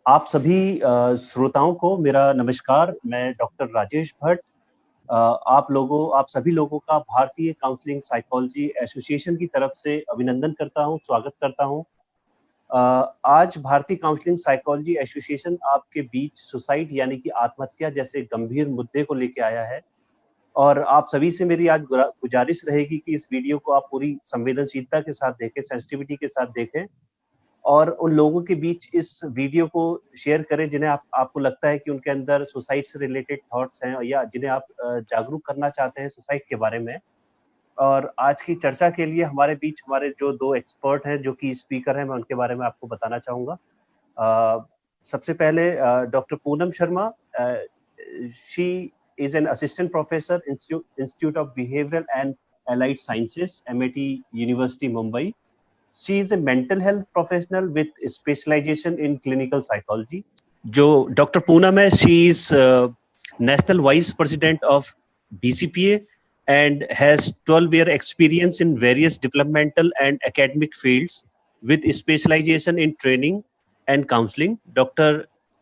आप सभी श्रोताओं को मेरा नमस्कार। मैं डॉक्टर राजेश भट्ट आप सभी लोगों का भारतीय काउंसलिंग साइकोलॉजी एसोसिएशन की तरफ से अभिनंदन करता हूं, स्वागत करता हूं। आज भारतीय काउंसलिंग साइकोलॉजी एसोसिएशन आपके बीच सुसाइड यानी कि आत्महत्या जैसे गंभीर मुद्दे को लेके आया है और आप सभी से मेरी आज गुजारिश रहेगी कि इस वीडियो को आप पूरी संवेदनशीलता के साथ देखें, सेंसिटिविटी के साथ देखें और उन लोगों के बीच इस वीडियो को शेयर करें जिन्हें आपको लगता है कि उनके अंदर सुसाइड से रिलेटेड थॉट्स हैं या जिन्हें आप जागरूक करना चाहते हैं सुसाइड के बारे में। और आज की चर्चा के लिए हमारे बीच हमारे जो दो एक्सपर्ट हैं, जो कि स्पीकर हैं, मैं उनके बारे में आपको बताना चाहूँगा। सबसे पहले doctor Poonam Sharma. She is an assistant professor, institute of behavioural and allied sciences, MIT university Mumbai. She is a mental health professional with specialization in clinical psychology. जो डॉक्टर पूनम है, she is national vice president of BCPA and has 12-year experience in various developmental and academic fields with specialization in training and counseling. Dr.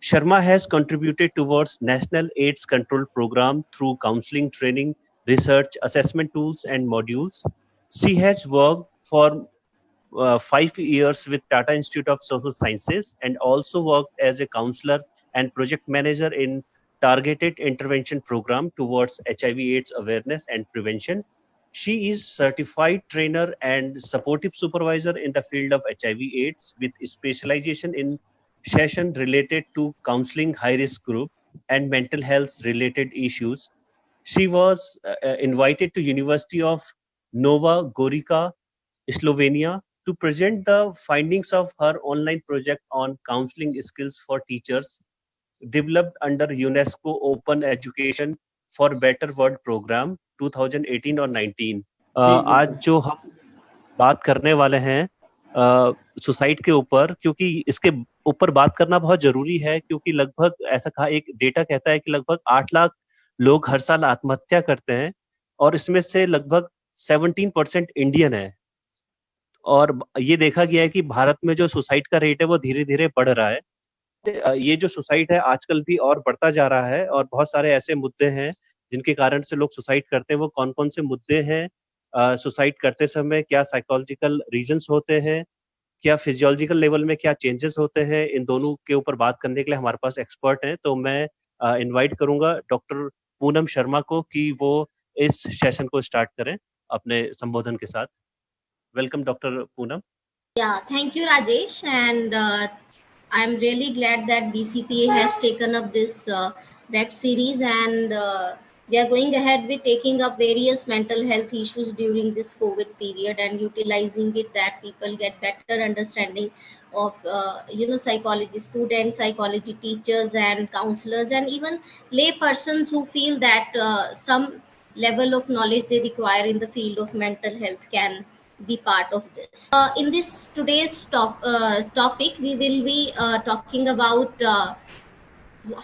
Sharma has contributed towards National AIDS Control Program through counseling, training, research, assessment tools, and modules. She has worked for 5 years with Tata Institute of Social Sciences and also worked as a counselor and project manager in targeted intervention program towards HIV/AIDS awareness and prevention. She is certified trainer and supportive supervisor in the field of HIV/AIDS with specialization in session related to counseling high-risk group and mental health related issues. She was invited to University of Nova Gorica, Slovenia, to present the findings of her online project on counseling skills for teachers developed under UNESCO Open Education for Better World Program 2018 और 19। आज जो हम बात करने वाले हैं suicide के ऊपर, क्योंकि इसके ऊपर बात करना बहुत जरूरी है, क्योंकि लगभग ऐसा कहा, एक डेटा कहता है कि लगभग 8 लाख लोग हर साल आत्महत्या करते हैं और इसमें से लगभग 17% इंडियन है। और ये देखा गया है कि भारत में जो सुसाइड का रेट है वो धीरे धीरे बढ़ रहा है। ये जो सुसाइड है आजकल भी और बढ़ता जा रहा है और बहुत सारे ऐसे मुद्दे हैं जिनके कारण से लोग सुसाइड करते हैं। वो कौन कौन से मुद्दे हैं, सुसाइड करते समय क्या साइकोलॉजिकल रीजंस होते हैं, क्या फिजियोलॉजिकल लेवल में क्या चेंजेस होते हैं, इन दोनों के ऊपर बात करने के लिए हमारे पास एक्सपर्ट हैं। तो मैं इनवाइट करूंगा डॉक्टर पूनम शर्मा को कि वो इस सेशन को स्टार्ट करें अपने संबोधन के साथ। Welcome, Dr. Poonam. Yeah, thank you, Rajesh. And I'm really glad that BCPA has taken up this web series, and we are going ahead with taking up various mental health issues during this COVID period and utilizing it that people get better understanding of psychology students, psychology teachers, and counselors, and even lay persons who feel that some level of knowledge they require in the field of mental health can be part of this. In this today's topic, we will be talking about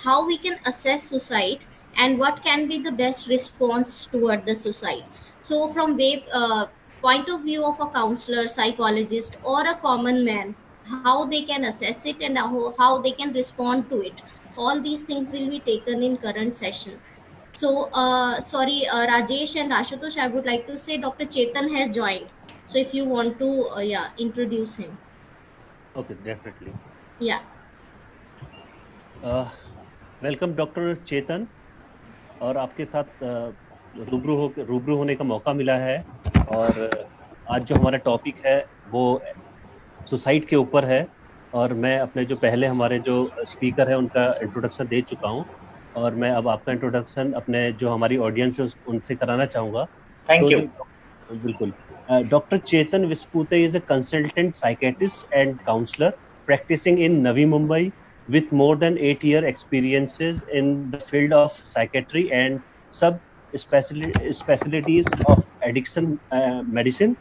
how we can assess suicide and what can be the best response toward the suicide. So from point of view of a counselor, psychologist, or a common man, how they can assess it and how they can respond to it, all these things will be taken in current session. So Rajesh and Ashutosh, I would like to say Dr. Chetan has joined. So if you want to introduce him. Okay, definitely. Yeah. Welcome Dr. Chetan, और आपके साथ रूबरू होने का मौका मिला है। और आज जो हमारा टॉपिक है वो सुसाइड के ऊपर है और मैं अपने जो पहले हमारे जो स्पीकर है उनका इंट्रोडक्शन दे चुका हूँ और मैं अब आपका इंट्रोडक्शन अपने जो हमारी ऑडियंस है उनसे कराना चाहूँगा। Thank you. बिल्कुल। Dr. Chetan Vispute is a consultant psychiatrist and counselor practicing in Navi Mumbai with more than 8-year experiences in the field of psychiatry and sub-specialties of addiction medicine,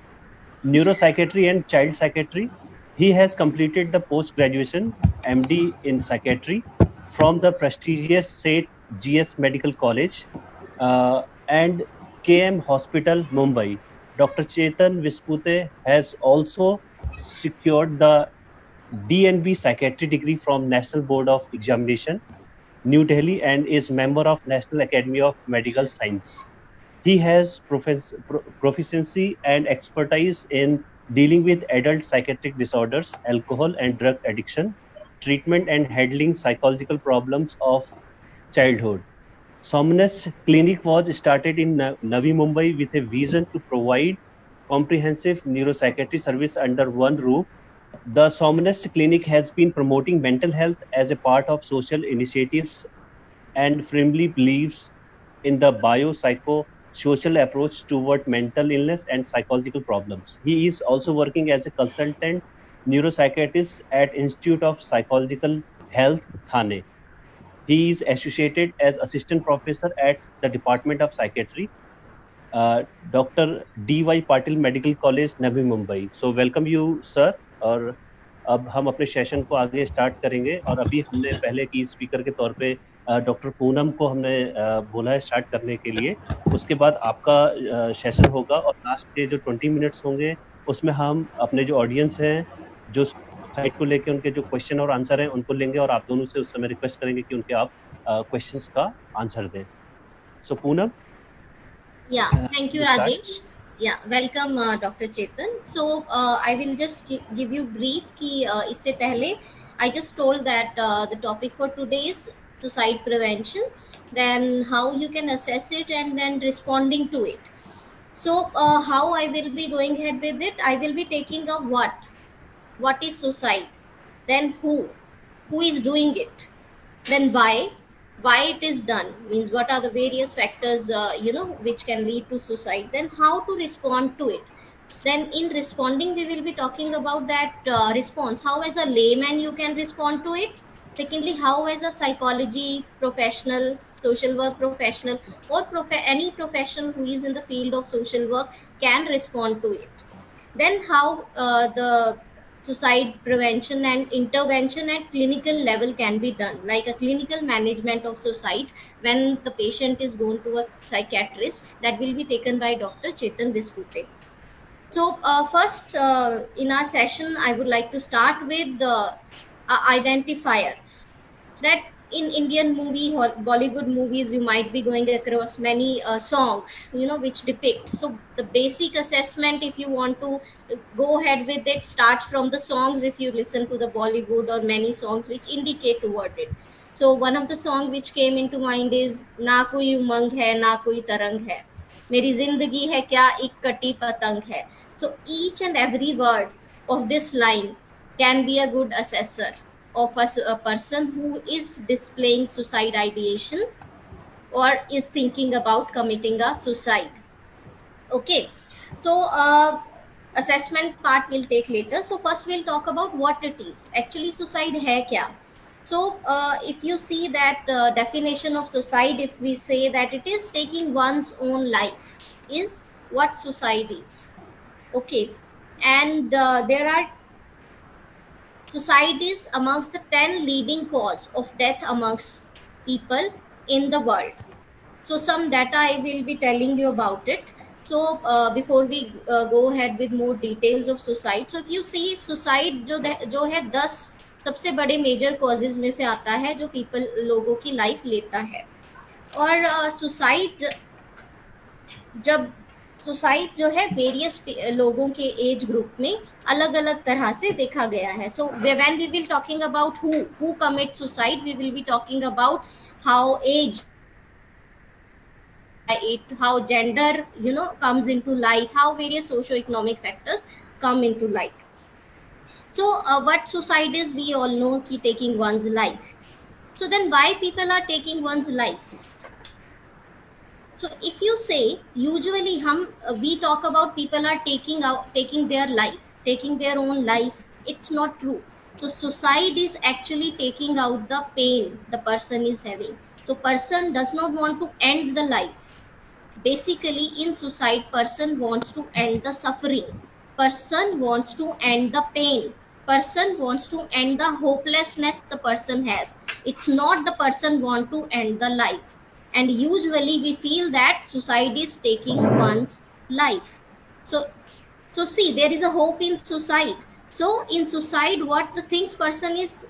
neuropsychiatry and child psychiatry. He has completed the post-graduation MD in psychiatry from the prestigious St. GS Medical College and KM Hospital, Mumbai. Dr. Chetan Vispute has also secured the DNB Psychiatry degree from National Board of Examination, New Delhi, and is member of National Academy of Medical Science. He has proficiency and expertise in dealing with adult psychiatric disorders, alcohol and drug addiction, treatment and handling psychological problems of childhood. Somnus Clinic was started in Navi Mumbai with a vision to provide comprehensive neuropsychiatry service under one roof. The Somnus Clinic has been promoting mental health as a part of social initiatives and firmly believes in the biopsychosocial approach toward mental illness and psychological problems. He is also working as a consultant neuropsychiatrist at Institute of Psychological Health, Thane. He is associated as assistant professor at the Department of Psychiatry, Dr. D.Y. Patil Medical College, Navi Mumbai. So welcome you, sir. और अब हम अपने session को आगे start करेंगे और अभी हमने पहले की स्पीकर के तौर पे डॉक्टर पूनम को हमने बोला है स्टार्ट करने के लिए. उसके बाद आपका सेशन होगा और लास्ट के जो 20 मिनट्स होंगे उसमें हम अपने जो ऑडियंस हैं जो साइट को लेके उनके जो क्वेश्चन और आंसर हैं उनको लेंगे और आप दोनों से उस समय रिक्वेस्ट करेंगे कि उनके आप क्वेश्चंस का आंसर दें. सो Poonam. Yeah, thank you, Rajesh. Yeah, welcome, Dr. Chetan. So I will just give you brief कि इससे पहले I just told that the topic for today is suicide prevention, then how you can assess it and then responding to it. So how I will be going ahead with it, I will be taking up what is suicide, then who is doing it, then why it is done, means what are the various factors which can lead to suicide, then how to respond to it. Then in responding we will be talking about that response, how as a layman you can respond to it. Secondly, how as a psychology professional, social work professional, or any professional who is in the field of social work can respond to it. Then how the suicide prevention and intervention at clinical level can be done, like a clinical management of suicide when the patient is going to a psychiatrist, that will be taken by Dr. Chetan Biskute. So first in our session I would like to start with the identifier that in Indian movie, Bollywood movies, you might be going across many songs, which depict. So the basic assessment, if you want to go ahead with it, starts from the songs. If you listen to the Bollywood or many songs which indicate toward it. So one of the song which came into mind is "Na koi umang hai, na koi tarang hai, meri zindagi hai kya ek kati patang hai." So each and every word of this line can be a good assessor of a person who is displaying suicide ideation or is thinking about committing a suicide. Okay, so assessment part will take later. So first we'll talk about what it is. Actually suicide hai kya? So if you see that definition of suicide, if we say that it is taking one's own life, is what suicide is. Okay, and there are suicide is amongst the 10 leading cause of death amongst people in the world. So some data I will be telling you about it. So before we go ahead with more details of suicide, so if you see suicide जो है 10 सबसे बड़े major causes में से आता है जो people लोगों की लाइफ लेता है. और सुसाइड जो है वेरियस लोगों के एज ग्रुप में अलग अलग तरह से देखा गया है. So when we will talking about who commit suicide, we will be talking about how age, how gender comes into light, how various socio-economic factors come into light. So what suicide is, we all know ki taking one's life. So then why people are taking one's life? So if you say usually we talk about people are taking their life, taking their own life, it's not true. So suicide is actually taking out the pain the person is having. So person does not want to end the life. Basically in suicide, person wants to end the suffering, person wants to end the pain, person wants to end the hopelessness the person has. It's not the person want to end the life. And usually we feel that suicide is taking one's life. So see, there is a hope in suicide. So in suicide, what the things person is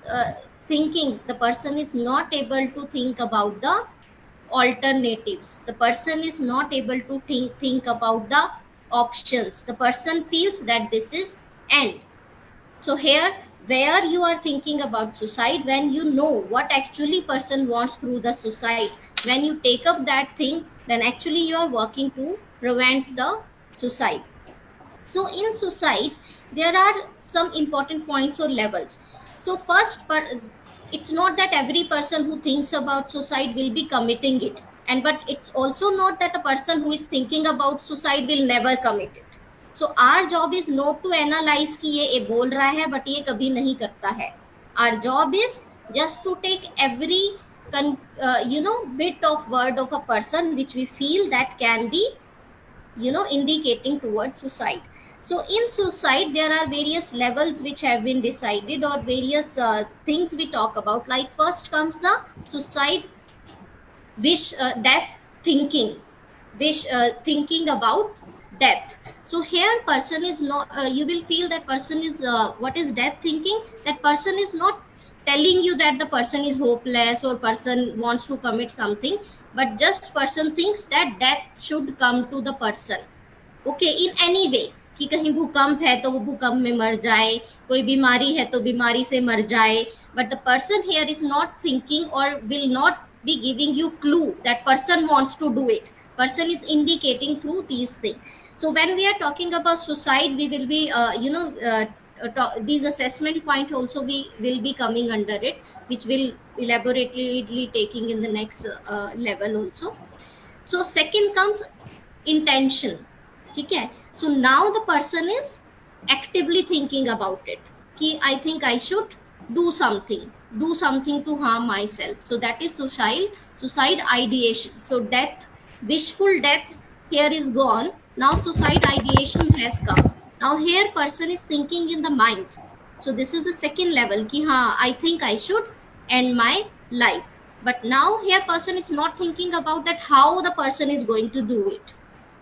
thinking, the person is not able to think about the alternatives, the person is not able to think about the options, the person feels that this is end. So here, where you are thinking about suicide, when you know what actually person wants through the suicide, when you take up that thing, then actually you are working to prevent the suicide. So in suicide, there are some important points or levels. So first, it's not that every person who thinks about suicide will be committing it, and but it's also not that a person who is thinking about suicide will never commit it. So our job is not to analyze कि ये बोल रहा है but ये कभी नहीं करता है. Our job is just to take every bit of word of a person which we feel that can be indicating towards suicide. So in suicide, there are various levels which have been decided, or various things we talk about. Like first comes the suicide wish, death thinking, wish thinking about death. So here person is not, you will feel that person is, what is death thinking? That person is not telling you that the person is hopeless or person wants to commit something, but just person thinks that death should come to the person. Okay, in any way, कि कहीं भूकंप है तो वो भूकंप में मर जाए, कोई बीमारी है तो बीमारी से मर जाए. But the person here is not thinking or will not be giving you clue that person wants to do it. Person is indicating through these things. So when we are talking about suicide, we will be these assessment point also we will be coming under it, which will elaborately taking in the next level also. So second comes intention. Okay, so now the person is actively thinking about it, कि I think I should do something to harm myself. So that is suicide ideation. So death, wishful death here is gone. Now suicide ideation has come. Now here person is thinking in the mind. So this is the second level, कि हाँ, I think I should end my life. But now here person is not thinking about that how the person is going to do it.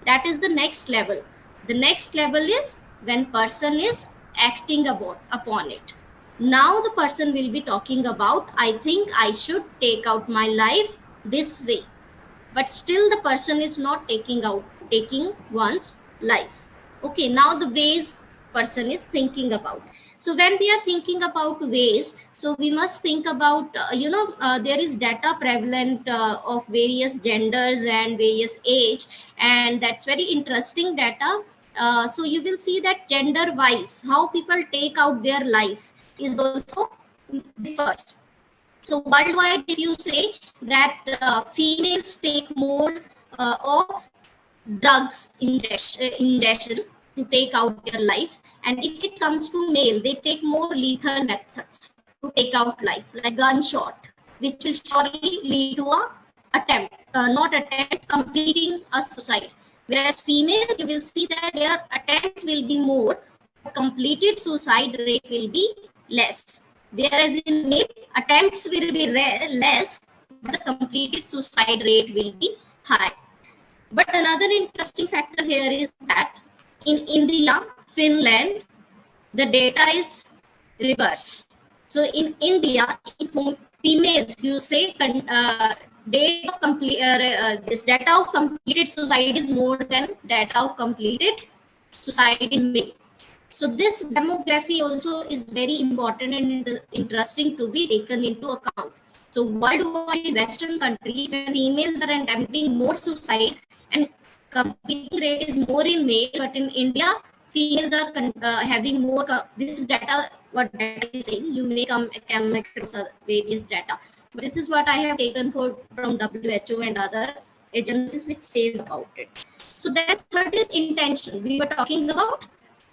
That is the next level. The next level is when person is acting upon it. Now the person will be talking about, I think I should take out my life this way. But still the person is not taking one's life. Okay, now the ways person is thinking about. So when we are thinking about ways, so we must think about, there is data prevalent of various genders and various age, and that's very interesting data. So you will see that gender wise, how people take out their life is also differs. So worldwide, if you say that females take more of drugs injection to take out their life, and if it comes to male, they take more lethal methods to take out life, like gunshot, which will surely lead to a completing a suicide. Whereas females, you will see that their attempts will be more, completed suicide rate will be less. Whereas in male, attempts will be less, but the completed suicide rate will be high. But another interesting factor here is that in India, Finland, the data is reverse. So in India, if females, you say date of this data of completed suicide is more than data of completed suicide in male. So this demography also is very important and interesting to be taken into account. So worldwide, Western countries, females are attempting more suicide and completing rate is more in male, but in India, females are having more. This is data, what data is saying. You may come across various data, but this is what I have taken from WHO and other agencies which says about it. So then third is intention. We were talking about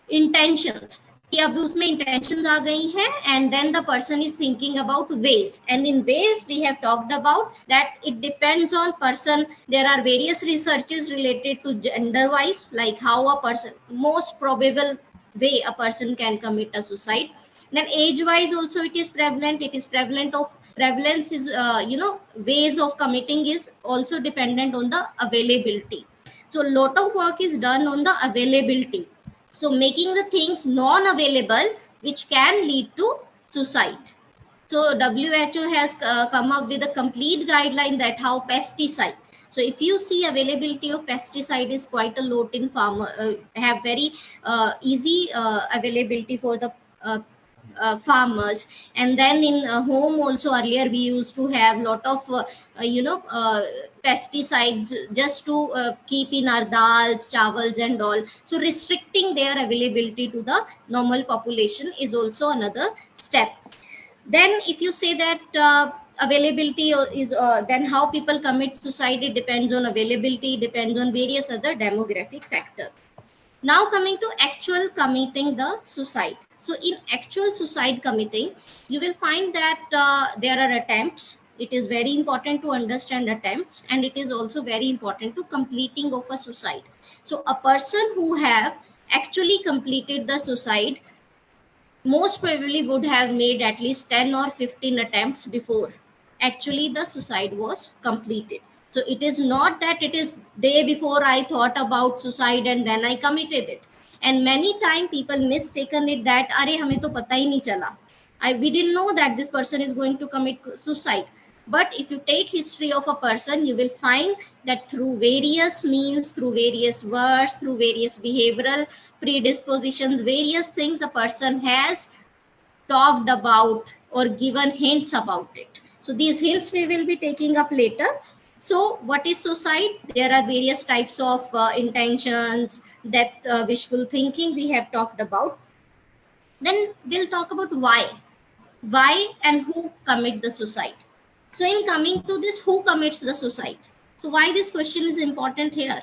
intentions. कि अब उसमें intentions आ गई हैं, and then the person is thinking about ways, and in ways we have talked about that it depends on person. There are various researches related to gender wise, like how a person, most probable way a person can commit a suicide. Then age wise also it is prevalent. It is prevalent of prevalence is ways of committing is also dependent on the availability. So a lot of work is done on the availability. So making the things non-available which can lead to suicide. So WHO has come up with a complete guideline that how pesticides. So if you see availability of pesticide is quite a lot in farmer, have very easy availability for the farmers. And then in home also, earlier we used to have lot of pesticides just to keep in our dals, chawals and all. So restricting their availability to the normal population is also another step. Then if you say that availability is then how people commit suicide, it depends on availability, depends on various other demographic factors. Now coming to actual committing the suicide. So in actual suicide committing, you will find that there are attempts. It is very important to understand attempts, and it is also very important to completing of a suicide. So a person who have actually completed the suicide most probably would have made at least 10 or 15 attempts before actually the suicide was completed. So it is not that it is day before I thought about suicide and then I committed it. And many times people mistaken it that are hame to pata hi nahi chala, we didn't know that this person is going to commit suicide. But if you take history of a person, you will find that through various means, through various words, through various behavioral predispositions, various things a person has talked about or given hints about it. So these hints we will be taking up later. So what is suicide? There are various types of intentions, death, wishful thinking we have talked about. Then we'll talk about why and who commit the suicide. So in coming to this, who commits the suicide? So why this question is important here?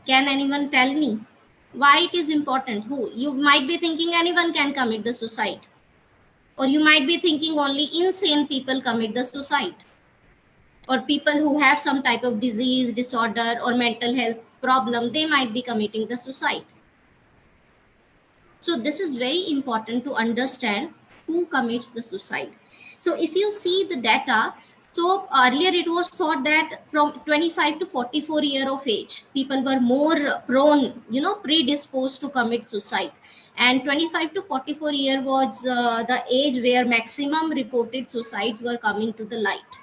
Can anyone tell me why it is important? Who? You might be thinking anyone can commit the suicide. Or you might be thinking only insane people commit the suicide. Or people who have some type of disease, disorder or mental health problem, they might be committing the suicide. So this is very important to understand who commits the suicide. So if you see the data, so earlier it was thought that from 25 to 44 year of age, people were more prone, predisposed to commit suicide. And 25 to 44 year was the age where maximum reported suicides were coming to the light.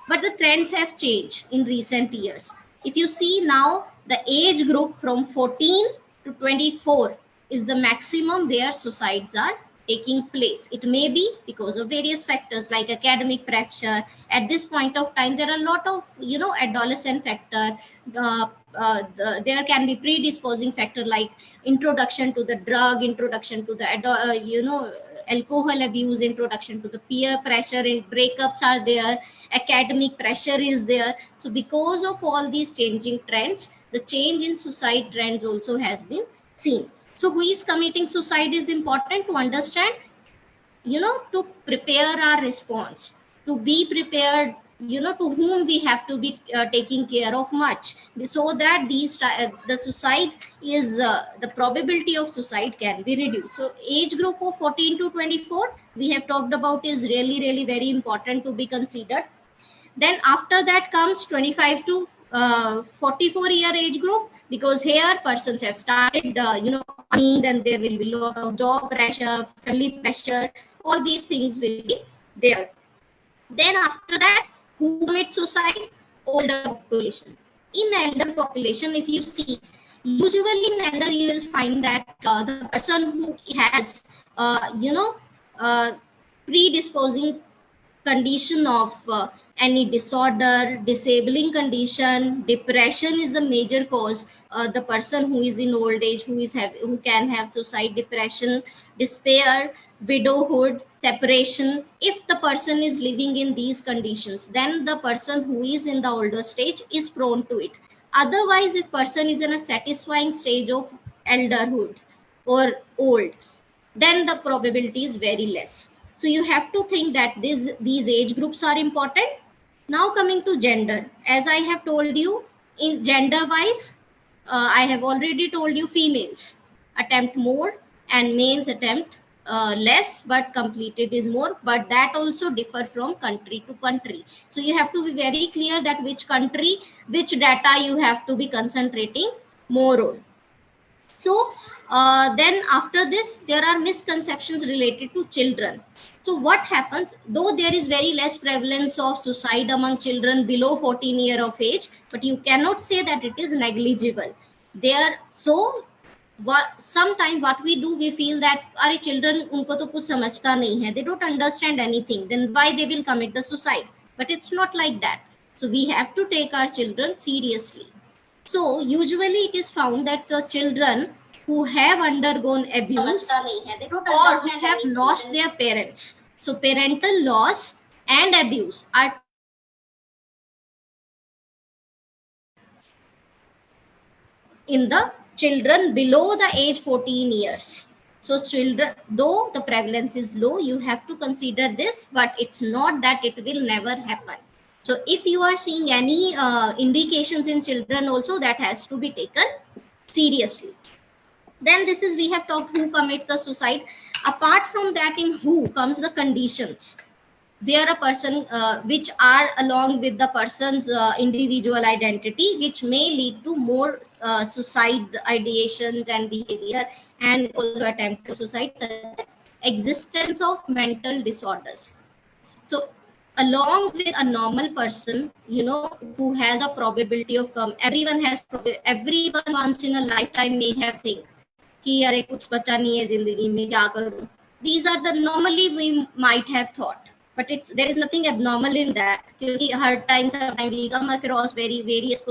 But the trends have changed in recent years. If you see now, the age group from 14 to 24 is the maximum where suicides are taking place. It may be because of various factors like academic pressure. At this point of time, there are a lot of adolescent factor. There can be predisposing factor like introduction to the drug, introduction to the alcohol abuse, introduction to the peer pressure, and breakups are there, academic pressure is there. So because of all these changing trends, the change in suicide trends also has been seen. So who is committing suicide is important to understand, to prepare our response, to be prepared, to whom we have to be taking care of much, so that the suicide is, the probability of suicide can be reduced. So age group of 14 to 24, we have talked about, is really, really very important to be considered. Then after that comes 25 to 44 year age group, because here persons have started, then there will be a lot of job pressure, family pressure, all these things will be there. Then after that, who commits suicide? Older population. In elder population, if you see, usually in elder you will find that the person who has, predisposing condition of any disorder, disabling condition, depression is the major cause. The person who is in old age, who can have suicide, depression, despair, widowhood, separation. If the person is living in these conditions, then the person who is in the older stage is prone to it. Otherwise, if person is in a satisfying stage of elderhood or old, then the probability is very less. So you have to think that these age groups are important. Now coming to gender, as I have told you, in gender wise, I have already told you females attempt more and males attempt less, but completed is more. But that also differ from country to country. So you have to be very clear that which country, which data you have to be concentrating more on. So then after this, there are misconceptions related to children. So what happens, though there is very less prevalence of suicide among children below 14 year of age, but you cannot say that it is negligible there. So sometimes what we do, we feel that our children, unko to kuch samajhta nahi hai, they don't understand anything, then why they will commit the suicide? But it's not like that. So we have to take our children seriously. So usually it is found that the children who have undergone abuse or who have lost their parents, so parental loss and abuse are in the children below the age 14 years. So children, though the prevalence is low, you have to consider this, but it's not that it will never happen. So if you are seeing any indications in children also, that has to be taken seriously. Then this is, we have talked who commits the suicide. Apart from that, in who comes the conditions where a person which are along with the person's individual identity, which may lead to more suicide ideations and behavior, and also attempt to suicide, such as existence of mental disorders. So along with a normal person, you know, who has a probability of everyone once in a lifetime may have think कि अरे कुछ बचा नहीं है जिंदगी में, क्या करूं. These are the normally we might have thought, but there is nothing abnormal in that, क्योंकि हर time sometimes we come across various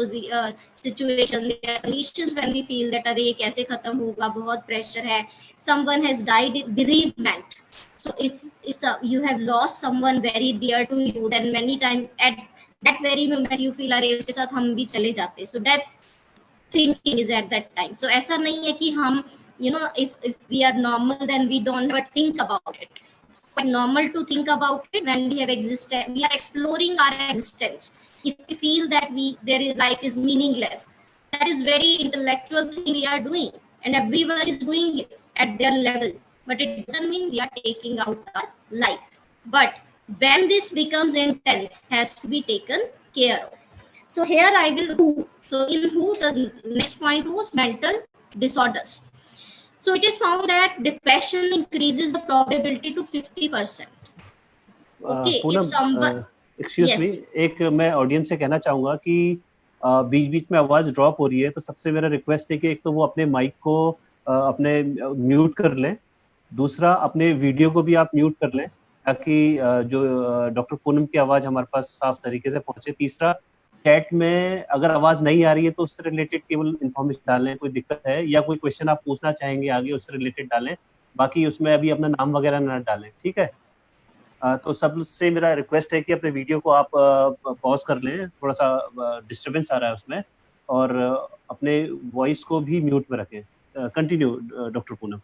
situations, conditions when we feel that अरे कैसे खत्म होगा, बहुत pressure है, someone has died, bereavement. So if you have lost someone very dear to you, then many times at that very moment you feel अरे उसके साथ हम भी चले जाते. So that thinking is at that time. So ऐसा नहीं है कि हम, you know, if we are normal, then we don't but think about it. It's quite normal to think about it when we have existed, we are exploring our existence. If we feel that life is meaningless, that is very intellectual thing we are doing, and everyone is doing it at their level, but it doesn't mean we are taking out our life. But when this becomes intense, has to be taken care of. So here I will who. So in who, the next point was mental disorders. So it is found that depression increases the probability to 50%. Okay, if someone, excuse me, एक मैं audience से कहना चाहूंगा कि बीच बीच में आवाज drop हो रही है, तो सबसे मेरा रिक्वेस्ट है कि एक तो वो अपने माइक को अपने म्यूट कर लें, दूसरा अपने वीडियो को भी आप म्यूट कर लें ताकि जो डॉक्टर पूनम की आवाज हमारे पास साफ तरीके से पहुंचे, तीसरा चैट में अगर आवाज नहीं आ रही है तो उससे रिलेटेड केवल इन्फॉर्मेशन डालें, कोई दिक्कत है या कोई क्वेश्चन आप पूछना चाहेंगे आगे उससे रिलेटेड डालें, बाकी उसमें अभी अपना नाम वगैरह ना डालें, ठीक है. तो सबसे मेरा रिक्वेस्ट है कि अपने वीडियो को आप पॉज कर लें, थोड़ा सा डिस्टर्बेंस आ रहा है उसमें, और अपने वॉइस को भी म्यूट में रखें. Continue doctor Poonam.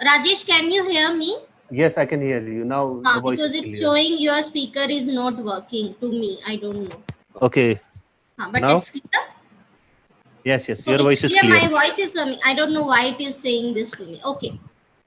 Rajesh, can you hear me? Yes, I can hear you now. The voice because is it's showing your speaker is not working to me. I don't know. Okay. But now? It's clear? Yes, so your voice is clear. My voice is coming. I don't know why it is saying this to me. Okay.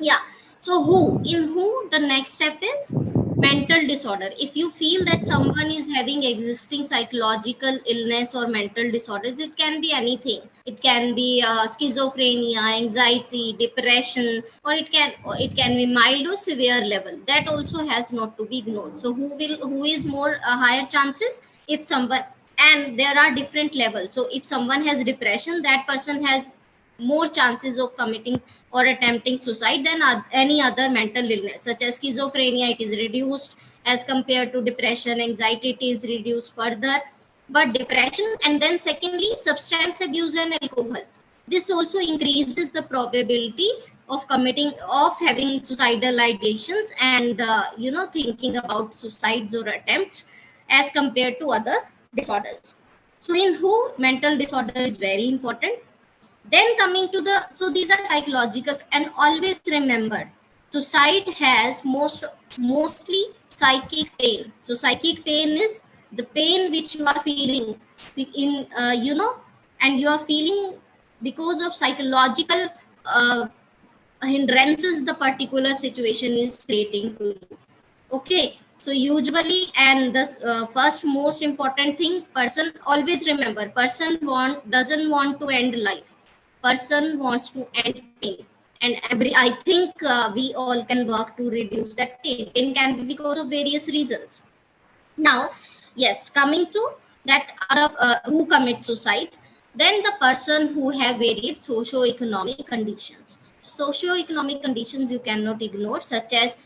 Yeah. So who? In who, the next step is mental disorder. If you feel that someone is having existing psychological illness or mental disorders, it can be anything. It can be schizophrenia, anxiety, depression, or it can be mild or severe level. That also has not to be ignored. So who is more higher chances? If someone, and there are different levels. So if someone has depression, that person has more chances of committing or attempting suicide than any other mental illness, such as schizophrenia. It is reduced as compared to depression. Anxiety, it is reduced further. But depression, and then secondly, substance abuse and alcohol, this also increases the probability of having suicidal ideations and thinking about suicides or attempts as compared to other disorders. So in who, mental disorder is very important. Then coming to so these are psychological, and always remember, suicide has mostly psychic pain. So psychic pain is the pain which you are feeling in, and you are feeling because of psychological hindrances the particular situation is creating to you. Okay, So usually, and the first most important thing, person always remember, person doesn't want to end life. Person wants to end pain. And I think we all can work to reduce that pain. Pain can be because of various reasons. Now, yes, coming to that other who commit suicide, then the person who have varied socio-economic conditions. Socio-economic conditions you cannot ignore, such as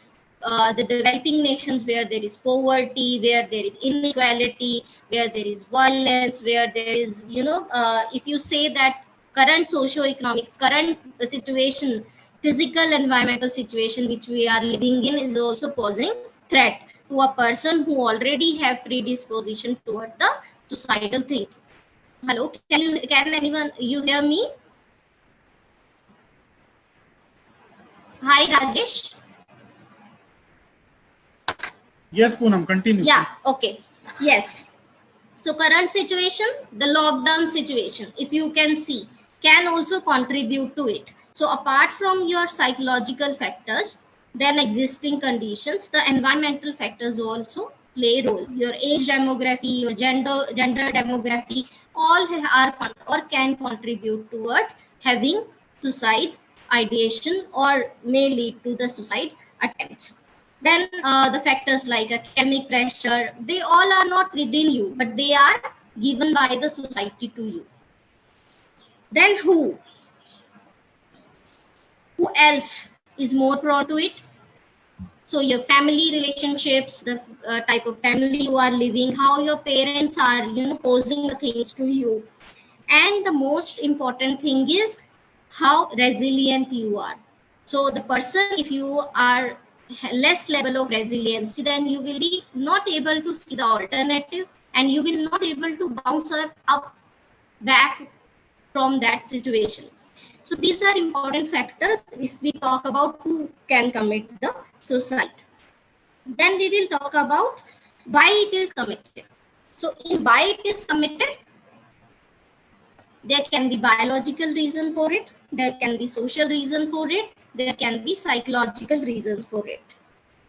the developing nations where there is poverty, where there is inequality, where there is violence, where there is, if you say that current socio-economics, current situation, physical environmental situation which we are living in is also posing threat to a person who already have predisposition toward the suicidal thinking. Hello, can anyone you hear me? Hi, Rajesh. Yes, Poonam, continue. Yeah, okay. Yes. So current situation, the lockdown situation, if you can see, can also contribute to it. So apart from your psychological factors, then existing conditions, the environmental factors also play a role. Your age demography, your gender demography, all are or can contribute toward having suicide ideation or may lead to the suicide attempts. Then the factors like academic pressure, they all are not within you, but they are given by the society to you. Then who else is more prone to it? So your family relationships, the type of family you are living, how your parents are, posing the things to you. And the most important thing is how resilient you are. So the person, if you are less level of resiliency, then you will be not able to see the alternative and you will not able to bounce up back from that situation. So these are important factors if we talk about who can commit the suicide. Then we will talk about why it is committed. So in why it is committed, there can be biological reason for it, there can be social reason for it, there can be psychological reasons for it.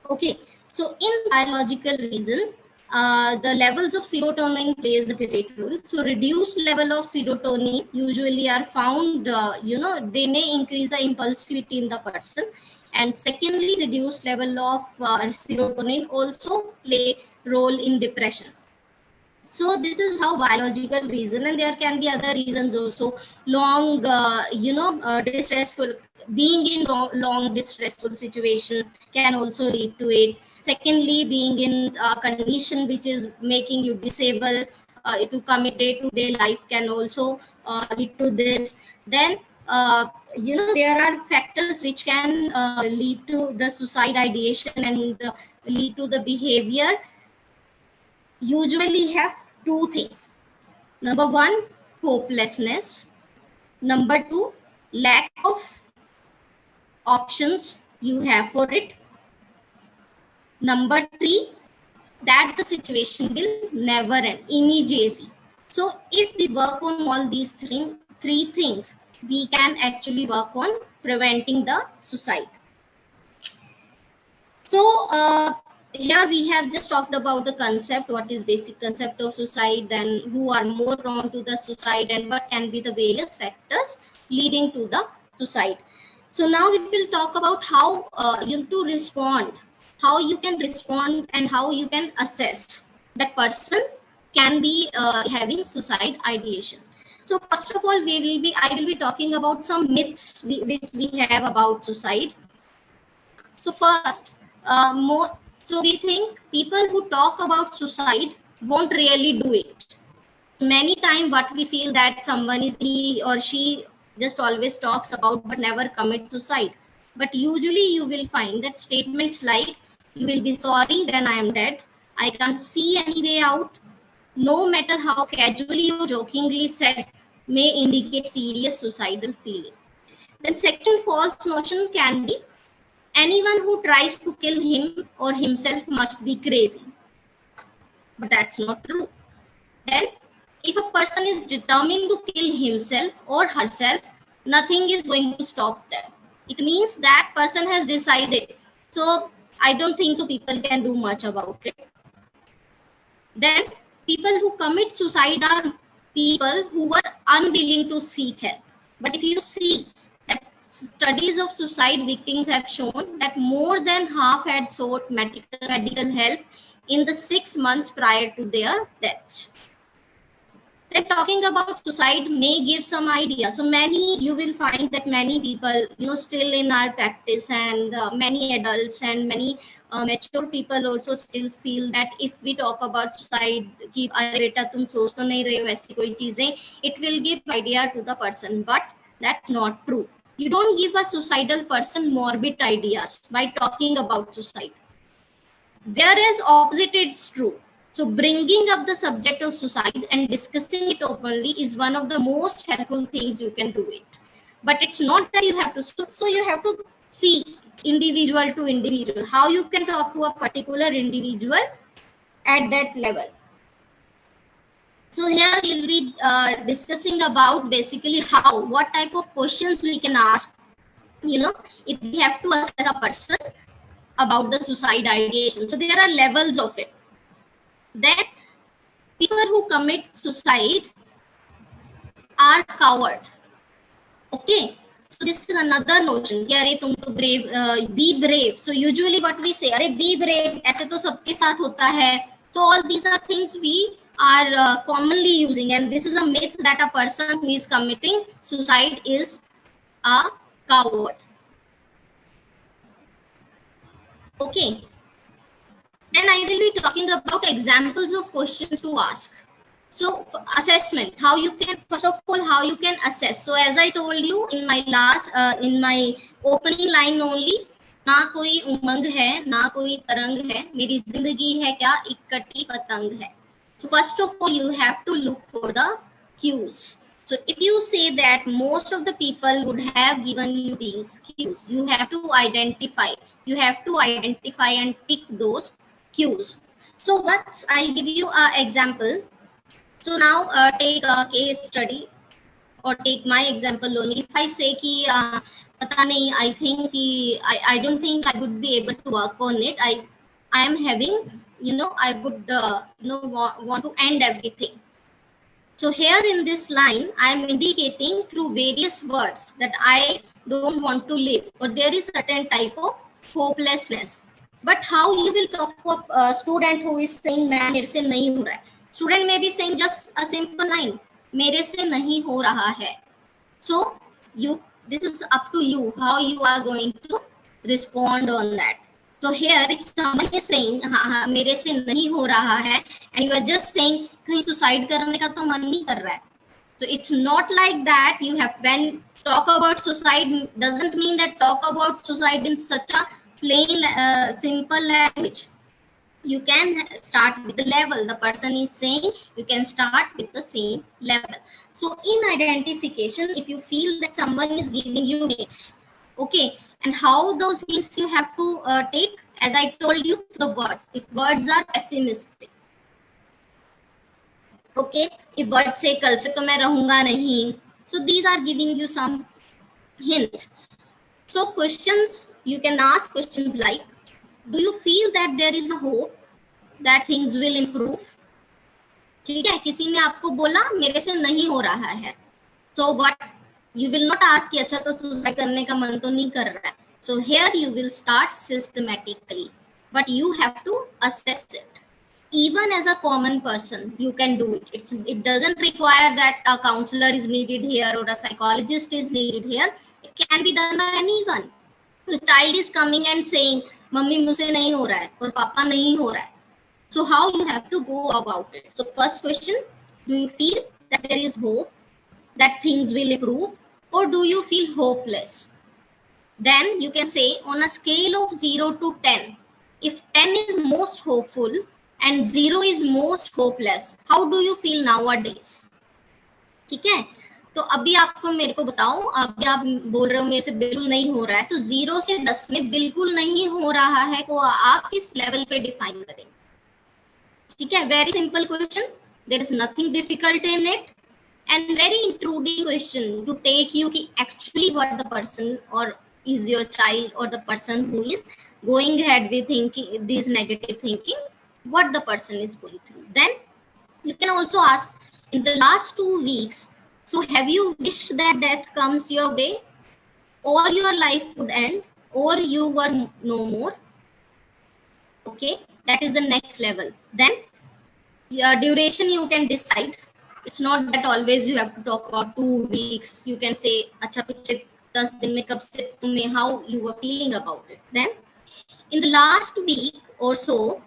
Okay, so in biological reason, the levels of serotonin plays a great role. So reduced level of serotonin usually are found, they may increase the impulsivity in the person. And secondly, reduced level of serotonin also play role in depression. So this is how biological reason, and there can be other reasons also. Long, distressful, being in long distressful situation can also lead to it. Secondly, being in a condition which is making you disabled to commit day-to-day life can also lead to this. Then there are factors which can lead to the suicide ideation and lead to the behavior. Usually have two things. Number one, hopelessness. Number two, lack of options you have for it. Number three, that the situation will never end, immediacy. So if we work on all these three things, we can actually work on preventing the suicide. So here we have just talked about the concept, what is basic concept of suicide, then who are more prone to the suicide, and what can be the various factors leading to the suicide. So now we will talk about how to respond, how you can respond and how you can assess that person can be having suicide ideation. So first of all, I will be talking about some myths which we have about suicide. So first, so we think people who talk about suicide won't really do it. So many times what we feel that someone is, he or she just always talks about but never commits suicide. But usually you will find that statements like, you will be sorry when I am dead, I can't see any way out, no matter how casually or jokingly said, may indicate serious suicidal feeling. Then second false notion can be, anyone who tries to kill him or himself must be crazy. But that's not true. Then, if a person is determined to kill himself or herself, nothing is going to stop them. It means that person has decided. So, I don't think so people can do much about it. Then people who commit suicide are people who were unwilling to seek help. But if you see that studies of suicide victims have shown that more than half had sought medical help in the 6 months prior to their death. Then talking about suicide may give some idea. So you will find that many people, still in our practice, and many adults and many mature people also still feel that if we talk about suicide, कि अरे बेटा तुम सोच तो नहीं रहे हो ऐसी कोई चीजें, it will give idea to the person, but that's not true. You don't give a suicidal person morbid ideas by talking about suicide. Whereas opposite is true. So bringing up the subject of suicide and discussing it openly is one of the most helpful things you can do it. But it's not that you have to, so you have to see individual to individual, how you can talk to a particular individual at that level. So here we'll be discussing about basically what type of questions we can ask, if we have to assess a person about the suicide ideation. So there are levels of it. Then people who commit suicide are coward. Okay, so this is another notion. Arey tum to brave, be brave. So usually what we say, arey be brave. ऐसे तो सबके साथ होता है. So all these are things we are commonly using, and this is a myth that a person who is committing suicide is a coward. Okay. Then I will be talking about examples of questions to ask. So assessment, how you can, first of all, how you can assess. So as I told you in my opening line only, ना कोई उमंग है, ना कोई तरंग है, मेरी जिंदगी है क्या एक कटी पतंग है. So first of all, you have to look for the cues. So if you say that most of the people would have given you these cues, you have to identify and pick those cues. So I'll give you an example. So now take a case study or take my example only. If I say कि पता नहीं, I think कि I don't think I would be able to work on it. I am having, I would want to end everything. So here in this line, I am indicating through various words that I don't want to live, or there is certain type of hopelessness. But how you will talk to a student who is saying मैं मेरे से नहीं हो रहा है. Student may be saying just a simple line, मेरे से नहीं हो रहा है. So this is up to you how you are going to respond on that. So here if someone is saying हाँ मेरे से नहीं हो रहा है, and you are just saying कहीं suicide करने का तो मन नहीं कर रहा है. So it's not like that. You have, when talk about suicide doesn't mean that talk about suicide in such a plain simple language. You can start with the level the person is saying. You can start with the same level. So in identification, if you feel that someone is giving you hints, okay, and how those hints you have to take, as I told you, the words. If words are pessimistic, okay, if words say कल से तो मैं रहूंगा नहीं, so these are giving you some hints. So questions, you can ask questions like, do you feel that there is a hope that things will improve? ठीक है, किसी ने आपको बोला मेरे से नहीं हो रहा है, so what, you will not ask कि अच्छा तो सुसाइड करने का मन तो नहीं कर रहा है. So here you will start systematically, but you have to assess it. Even as a common person, you can do it. It doesn't require that a counselor is needed here or a psychologist is needed here. It can be done by anyone. The child is coming and saying, "Mummy, मुझसे नहीं हो रहा है," और "Papa नहीं हो रहा है." So how you have to go about it? So first question, do you feel that there is hope that things will improve, or do you feel hopeless? Then you can say on a scale of 0 to 10, if 10 is most hopeful and 0 is most hopeless, how do you feel nowadays? ठीक है, तो अभी आपको मेरे को बताओ, अभी आप बोल रहे हो मेरे से बिल्कुल नहीं हो रहा है, तो 0 से 10 में बिल्कुल नहीं हो रहा है को आप किस लेवल पे डिफाइन करेंगे? ठीक है, very simple question, there is nothing difficult in it, and very intruding question to take you कि एक्चुअली व्हाट द पर्सन और is your child or the person who is going ahead with thinking this negative thinking, what the person is going through. Then you can also ask, in the last 2 weeks, so have you wished that death comes your way, or your life would end, or you were no more? Okay, that is the next level. Then your duration you can decide. It's not that always you have to talk about 2 weeks. You can say, acha piche 10 din mein kab se tumhe, how you were feeling about it. Then in the last week or so,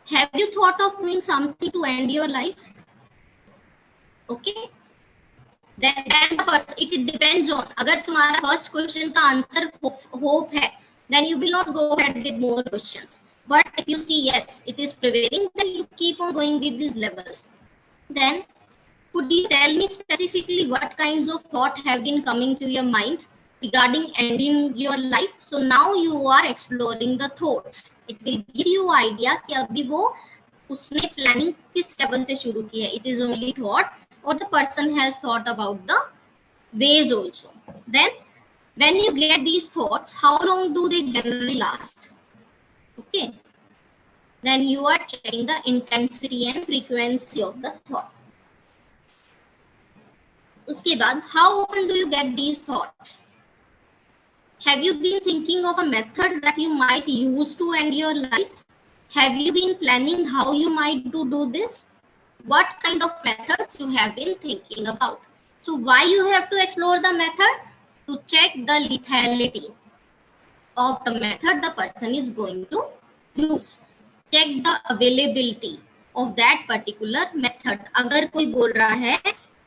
have you thought of doing something to end your life? Okay, then the first, it depends on, agar tumhara first question ka answer hope hai, then you will not go ahead with more questions. But if you see yes, it is prevailing, then you keep on going with these levels. Then could you tell me specifically what kinds of thought have been coming to your mind regarding ending your life? So now you are exploring the thoughts. It will give you idea कि अभी वो उसने planning किस level से शुरू की है. It is only thought, or the person has thought about the ways also. Then when you get these thoughts, how long do they generally last? Okay, then you are checking the intensity and frequency of the thought. उसके बाद, how often do you get these thoughts? Have you been thinking of a method that you might use to end your life? Have you been planning how you might do this? What kind of methods you have been thinking about? So why you have to explore the method? To check the lethality of the method the person is going to use. Check the availability of that particular method. अगर कोई बोल रहा है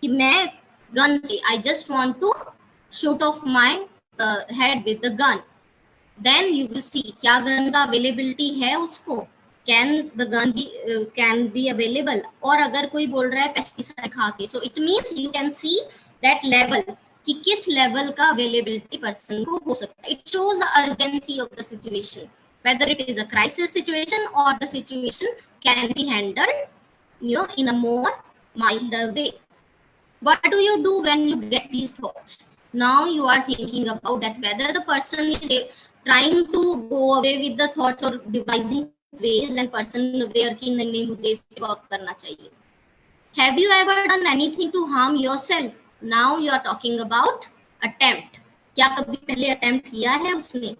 कि मैं gun से, I just want to shoot off my head with the gun, then you will see क्या gun का availability है उसको, can the gun can be available. और अगर कोई बोल रहा है pesticide खा के, so it means you can see that level कि किस level का availability person को हो सकता है. It shows the urgency of the situation, whether it is a crisis situation or the situation can be handled, in a more milder way. What do you do when you get these thoughts? Now you are thinking about that whether the person is trying to go away with the thoughts or devising ways and person aware कि नहीं मुझे इस पे work करना चाहिए. Have you ever done anything to harm yourself? Now you are talking about attempt. क्या कभी पहले attempt किया है उसने?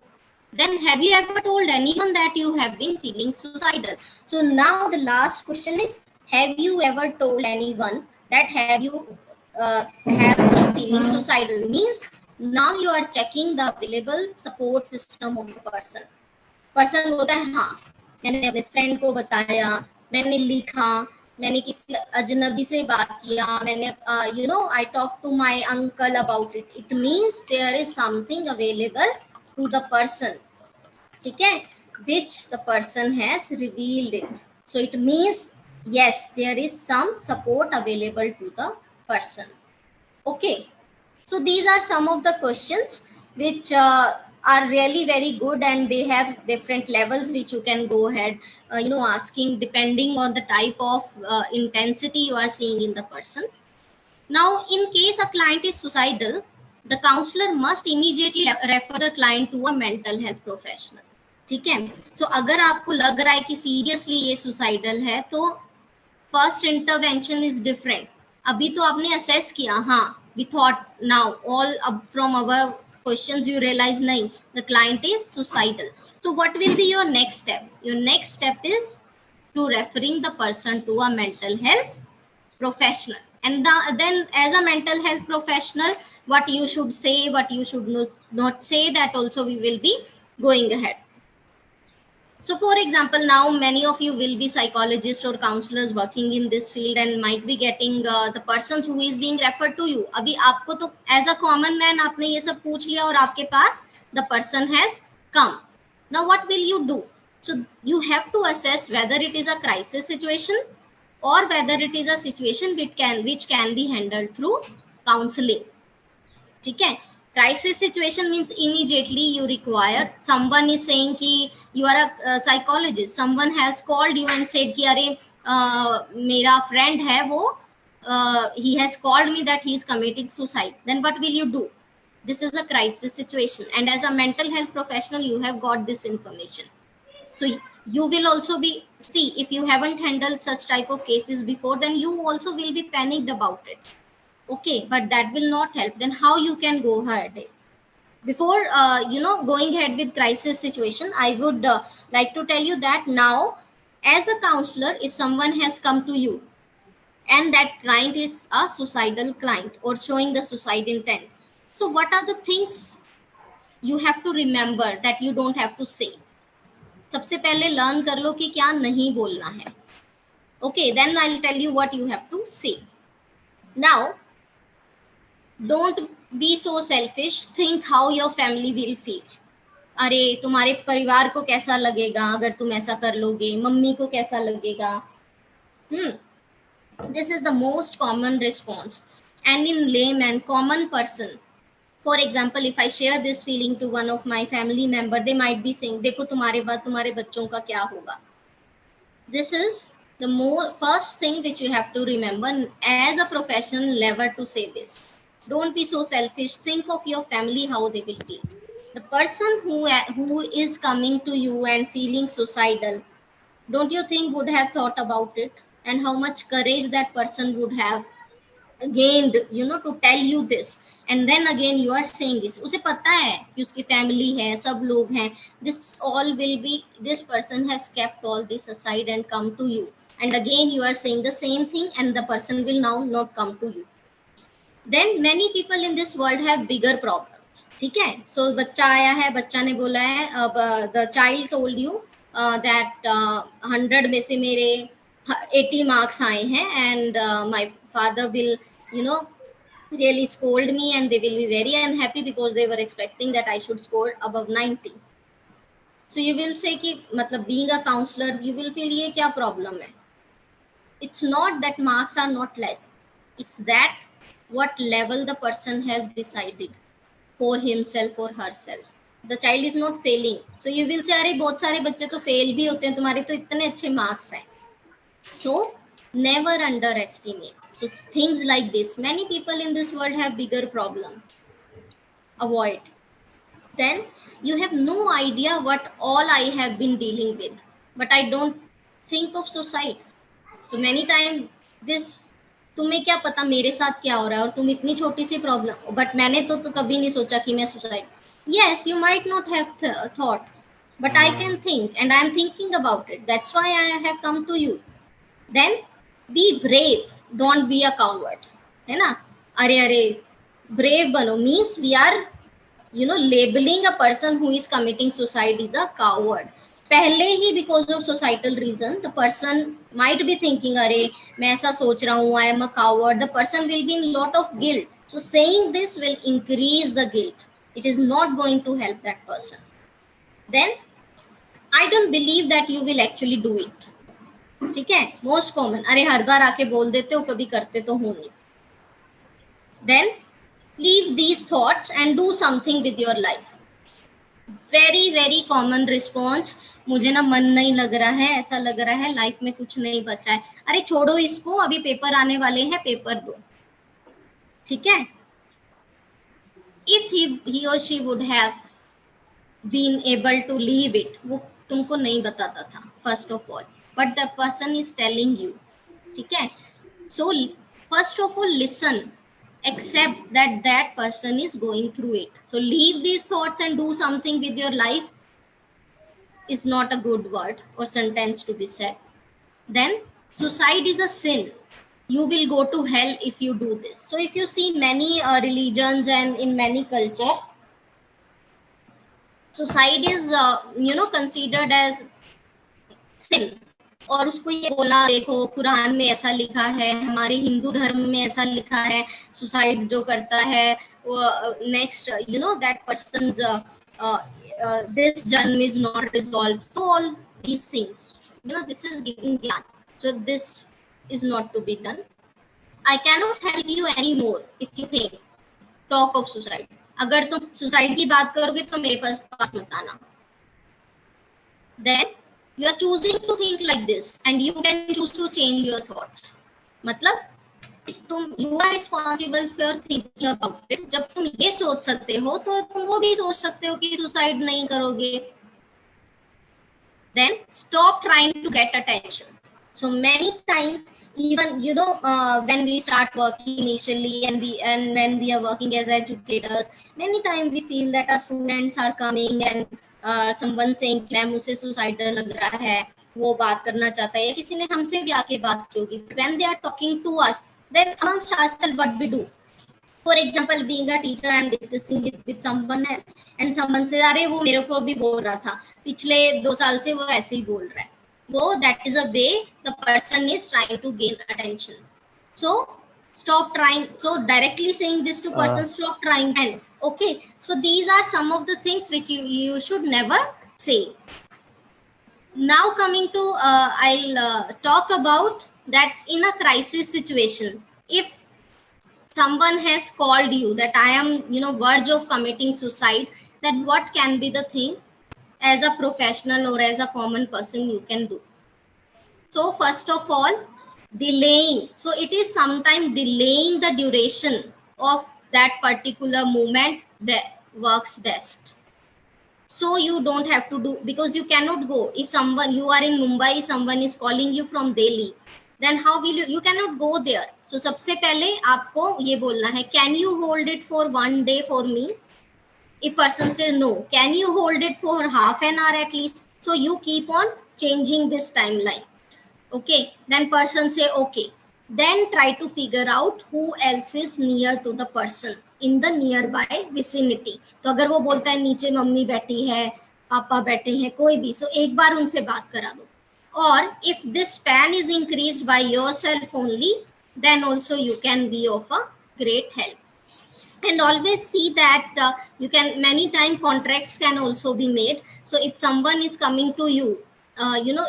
Then have you ever told anyone that you have been feeling suicidal? So now the last question is, have you ever told anyone that have you have been feeling suicidal? Means now you are checking the available support system of the person. Person बोलता है हाँ, मैंने अपने friend को बताया, मैंने लिखा, मैंने किसी अजनबी से बात किया, मैंने I talked to my uncle about it. It means there is something available to the person, ठीक है, which the person has revealed it. So it means yes, there is some support available to the person. Okay, so these are some of the questions which are really very good, and they have different levels which you can go ahead asking depending on the type of intensity you are seeing in the person. Now in case a client is suicidal, the counselor must immediately refer the client to a mental health professional. ठीक है, so अगर आपको लग रहा है कि seriously ये suicidal है, तो first intervention is different. अभी तो आपने assess किया, हाँ, we thought now all from our questions you realize nahi, the client is suicidal. So what will be your next step? Your next step is to referring the person to a mental health professional. And then as a mental health professional, what you should say, what you should not say, that also we will be going ahead. So for example, now many of you will be psychologists or counselors working in this field and might be getting the persons who is being referred to you. अभी आपको तो as a common man आपने ये सब पूछ लिया और आपके पास the person has come. Now what will you do? So you have to assess whether it is a crisis situation or whether it is a situation which can be handled through counseling. ठीक है? Crisis situation means immediately you require, someone is saying कि you are a psychologist, someone has called you and said कि अरे मेरा friend है वो he has called me that he is committing suicide. Then what will you do? this is a crisis situation, and as a mental health professional you have got this information. So you will also be, see, if you haven't handled such type of cases before, then you also will be panicked about it. Okay, but that will not help. Then how you can go ahead? Before going ahead with crisis situation, I would like to tell you that now, as a counselor, if someone has come to you and that client is a suicidal client or showing the suicide intent, so what are the things you have to remember that you don't have to say? सबसे पहले learn कर लो कि क्या नहीं बोलना है. Okay, then I'll tell you what you have to say. Now, don't be so selfish. Think how your family will feel. अरे तुम्हारे परिवार को कैसा लगेगा अगर तुम ऐसा कर लोगे, मम्मी को कैसा लगेगा. This is the most common response. And in layman, common person, for example, if I share this feeling to one of my family member, they might be saying, देखो तुम्हारे बाद तुम्हारे बच्चों का क्या होगा. This is the first thing which you have to remember as a professional level to say this. Don't be so selfish. Think of your family, how they will feel. The person who is coming to you and feeling suicidal, don't you think would have thought about it, and how much courage that person would have gained, to tell you this, and then again you are saying this. उसे पता है कि उसकी family है, सब लोग हैं. This all will be, this person has kept all this aside and come to you, and again you are saying the same thing, and the person will now not come to you. Then many people in this world have bigger problems. ठीक है. So बच्चा आया है, बच्चा ने बोला है, the child told you that 100 में से मेरे 80 marks आए हैं, and my father will really scold me, and they will be very unhappy because they were expecting that I should score above 90. So you will say कि मतलब being a counselor you will feel ये क्या problem है. It's not that marks are not less, it's that what level the person has decided for himself or herself. The child is not failing. So you will say अरे बहुत सारे बच्चे तो fail भी होते हैं, तुम्हारे तो इतने अच्छे मार्क्स हैं. So never underestimate. So things like this, many people in this world have bigger problem. Avoid. Then you have no idea what all I have been dealing with, but I don't think of suicide. So many times this, तुम्हें क्या पता मेरे साथ क्या हो रहा है, और तुम इतनी छोटी सी प्रॉब्लम, बट मैंने तो कभी नहीं सोचा कि मैं suicide. Yes, you might not have thought, but I can think, and I am thinking about it. That's why I have come to you. Then be brave, don't be a coward. है ना. अरे brave बनो means we are labeling a person who is committing suicide is a coward. पहले ही because of societal reason the person might be thinking अरे मैं ऐसा सोच रहा हूँ, I am a coward. The person will be in lot of guilt. So saying this will increase the guilt. It is not going to help that person. Then I don't believe that you will actually do it. ठीक है. Most common, अरे हर बार आके बोल देते हो, कभी करते तो हो नहीं. Then leave these thoughts and do something with your life. Very very common response, मुझे ना मन नहीं लग रहा है, ऐसा लग रहा है लाइफ में कुछ नहीं बचा है. अरे छोड़ो इसको, अभी पेपर आने वाले हैं, पेपर दो. ठीक है. If he or she would have been able to leave it, वो तुमको नहीं बताता था first of all, but the person is telling you. ठीक है. So first of all listen, accept that that person is going through it. So leave these thoughts and do something with your life is not a good word or sentence to be said. Then suicide is a sin. You will go to hell if you do this. So if you see many religions and in many cultures, suicide is considered as sin. और उसको ये बोला, देखो कुरान में ऐसा लिखा है, हमारे हिंदू धर्म में ऐसा लिखा है, सुसाइड जो करता है वो next that person's this janm is not resolved. So all these things, this is giving gyan. So this is not to be done. I cannot help you anymore if you think talk of suicide. अगर तुम suicide की बात करोगे तो मेरे पास मत आना. Then you are choosing to think like this and you can choose to change your thoughts. मतलब तुम you are responsible for thinking about it. जब तुम ये सोच सकते हो तो तुम वो भी सोच सकते हो कि सुसाइड नहीं करोगे। Then stop trying to get attention. So many times, even when we start working initially, and when we are working as educators, many times we feel that our students are coming and someone saying ma'am उसे suicidal लग रहा है, वो बात करना चाहता है, या किसी ने हमसे भी आके बात की होगी। When they are talking to us, then amongst ourselves what we do? For example, being a teacher, I am discussing with someone else and someone says, अरे वो मेरे को अभी बोल रहा था, पिछले 2 साल से वो ऐसे ही बोल रहा है। वो that is a way the person is trying to gain attention. So stop trying. So directly saying this to person, stop trying. And okay, so these are some of the things which you should never say. Now coming to I'll talk about that in a crisis situation. If someone has called you that I am verge of committing suicide, then what can be the thing as a professional or as a common person you can do? So first of all, delaying. So it is sometimes delaying the duration of that particular moment that works best. So you don't have to do, because you cannot go. If you are in Mumbai, someone is calling you from Delhi, then how will you cannot go there. So सबसे पहले आपको ये बोलना है, can you hold it for 1 day for me? If person says no, can you hold it for half an hour at least? So you keep on changing this timeline. Okay, then person say okay. Then try to figure out who else is near to the person in the nearby vicinity. तो अगर वो बोलता है नीचे mummy बैठी है, पापा बैठे हैं, कोई भी, so एक बार उनसे बात करा दो. Or if this span is increased by yourself only, then also you can be of a great help. And always see that you can, many times contracts can also be made. So if someone is coming to you,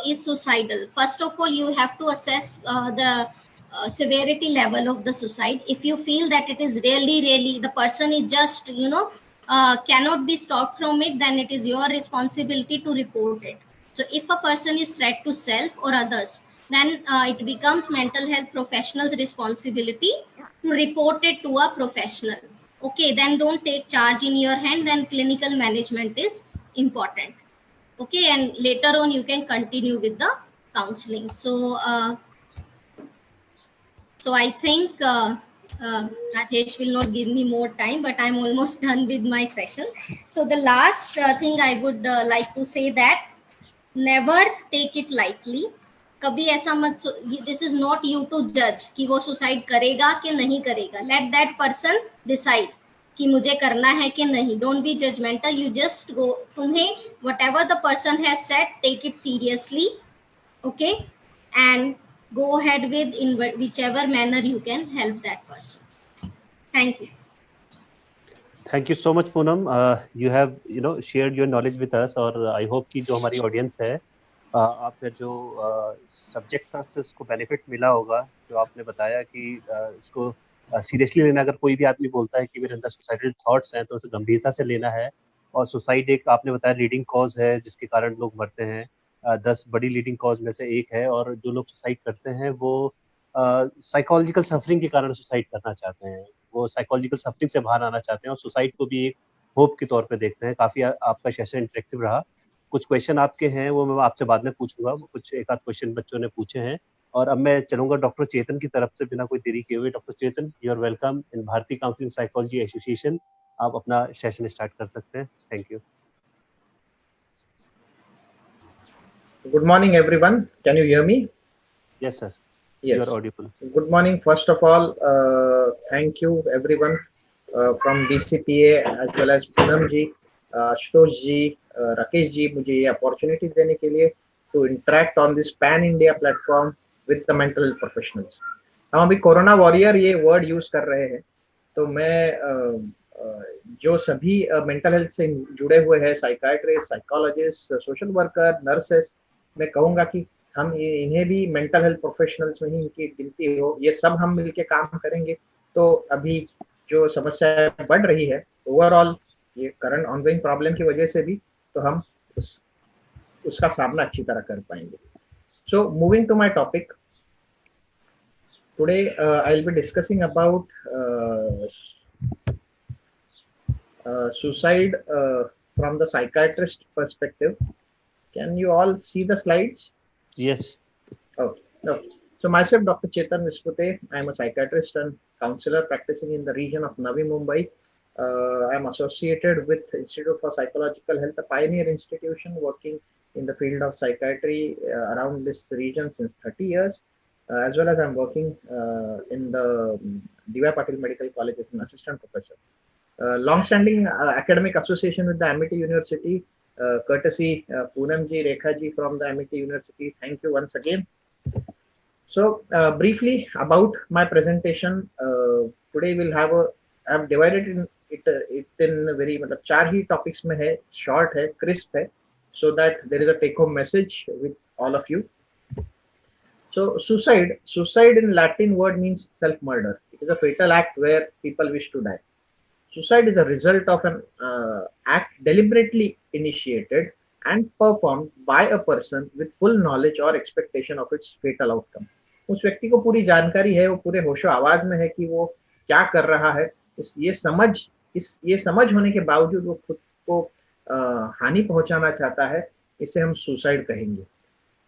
is suicidal, first of all you have to assess the severity level of the suicide. If you feel that it is really the person is just cannot be stopped from it, then it is your responsibility to report it. So if a person is threat to self or others, then it becomes mental health professional's responsibility to report it to a professional. Okay, then don't take charge in your hand, then clinical management is important. Okay, and later on you can continue with the counseling. So I think Rajesh will not give me more time, but I'm almost done with my session. So the last thing I would like to say that never take it lightly. कभी ऐसा मत, this is not you to judge कि वो suicide करेगा कि नहीं करेगा. Let that person decide कि मुझे करना है कि नहीं. Don't be judgmental. You just go. तुम्हें whatever the person has said, take it seriously. Okay, and go ahead with in whichever manner you can help that person. Thank you. Thank you so much, Poonam. You have shared your knowledge with us, और I hope कि जो हमारी audience है, आपका जो subject था उसको benefit मिला होगा. जो आपने बताया कि इसको सीरियसली लेना, अगर कोई भी आदमी बोलता है कि मेरे अंदर सुसाइडल थॉट्स हैं तो उसे गंभीरता से लेना है. और सुसाइड एक आपने बताया लीडिंग कॉज है जिसके कारण लोग मरते हैं. 10 बड़ी लीडिंग कॉज में से एक है. और जो लोग सुसाइड करते हैं वो साइकोलॉजिकल सफरिंग के कारण सुसाइड करना चाहते हैं. वो साइकोलॉजिकल सफरिंग से बाहर आना चाहते हैं और सुसाइड को भी एक होप के तौर पे देखते हैं. काफ़ी आपका सेशन इंटरेक्टिव रहा. कुछ क्वेश्चन आपके हैं वो मैं आपसे बाद में पूछूंगा. कुछ एक आध क्वेश्चन बच्चों ने पूछे हैं. और अब मैं चलूंगा डॉक्टर चेतन की तरफ से बिना कोई देरी किए हुए. Doctor Chetan, you are welcome in Bharatiya counselling psychology association. आप अपना सेशन स्टार्ट कर सकते हैं. Thank you. Good morning, everyone. Can you hear me? Yes, sir. Yes. You are audible. Good morning. First of all, thank you everyone from DCPA as well as Poonam ji, Ashutosh ji, Rakesh ji, मुझे ये opportunity देने के लिए to interact on this pan India platform with the mental health professionals. हम अभी corona warrior ये word use कर रहे हैं, तो मैं जो सभी मेंटल हेल्थ से जुड़े हुए हैं, psychiatrist, psychologist, social worker, nurses, मैं कहूँगा कि हम इन्हें भी मेंटल हेल्थ प्रोफेशनल्स में ही इनकी गिनती हो. ये सब हम मिलके काम करेंगे तो अभी जो समस्या बढ़ रही है ओवरऑल ये करंट ऑनगोइंग प्रॉब्लम की वजह से भी, तो हम उसका सामना अच्छी तरह कर पाएंगे. So moving to my topic, Today I'll be discussing about suicide from the psychiatrist perspective. Can you all see the slides? Yes. Okay. Okay. So myself, Dr. Chetan Vispute, I am a psychiatrist and counselor practicing in the region of Navi Mumbai. I am associated with Institute for Psychological Health, a pioneer institution working in the field of psychiatry around this region since 30 years. As well as I'm working in the D.Y. Patil Medical College as an assistant professor. Long-standing academic association with the Amity University, courtesy Poonam ji, Rekha ji from the Amity University. Thank you once again. So briefly about my presentation, today we'll have I've divided it in very मतलब 4 ही topics में है, short है, crisp है, so that there is a take-home message with all of you. So suicide in Latin word means self-murder. It is a fatal act where people wish to die. Suicide is a result of an act deliberately initiated and performed by a person with full knowledge or expectation of its fatal outcome. उस व्यक्ति को पूरी जानकारी है, वो पूरे होशो आवाज में है कि वो क्या कर रहा है, ये समझ होने के बावजूद वो खुद को हानि पहुंचाना चाहता है, इसे हम सुसाइड कहेंगे.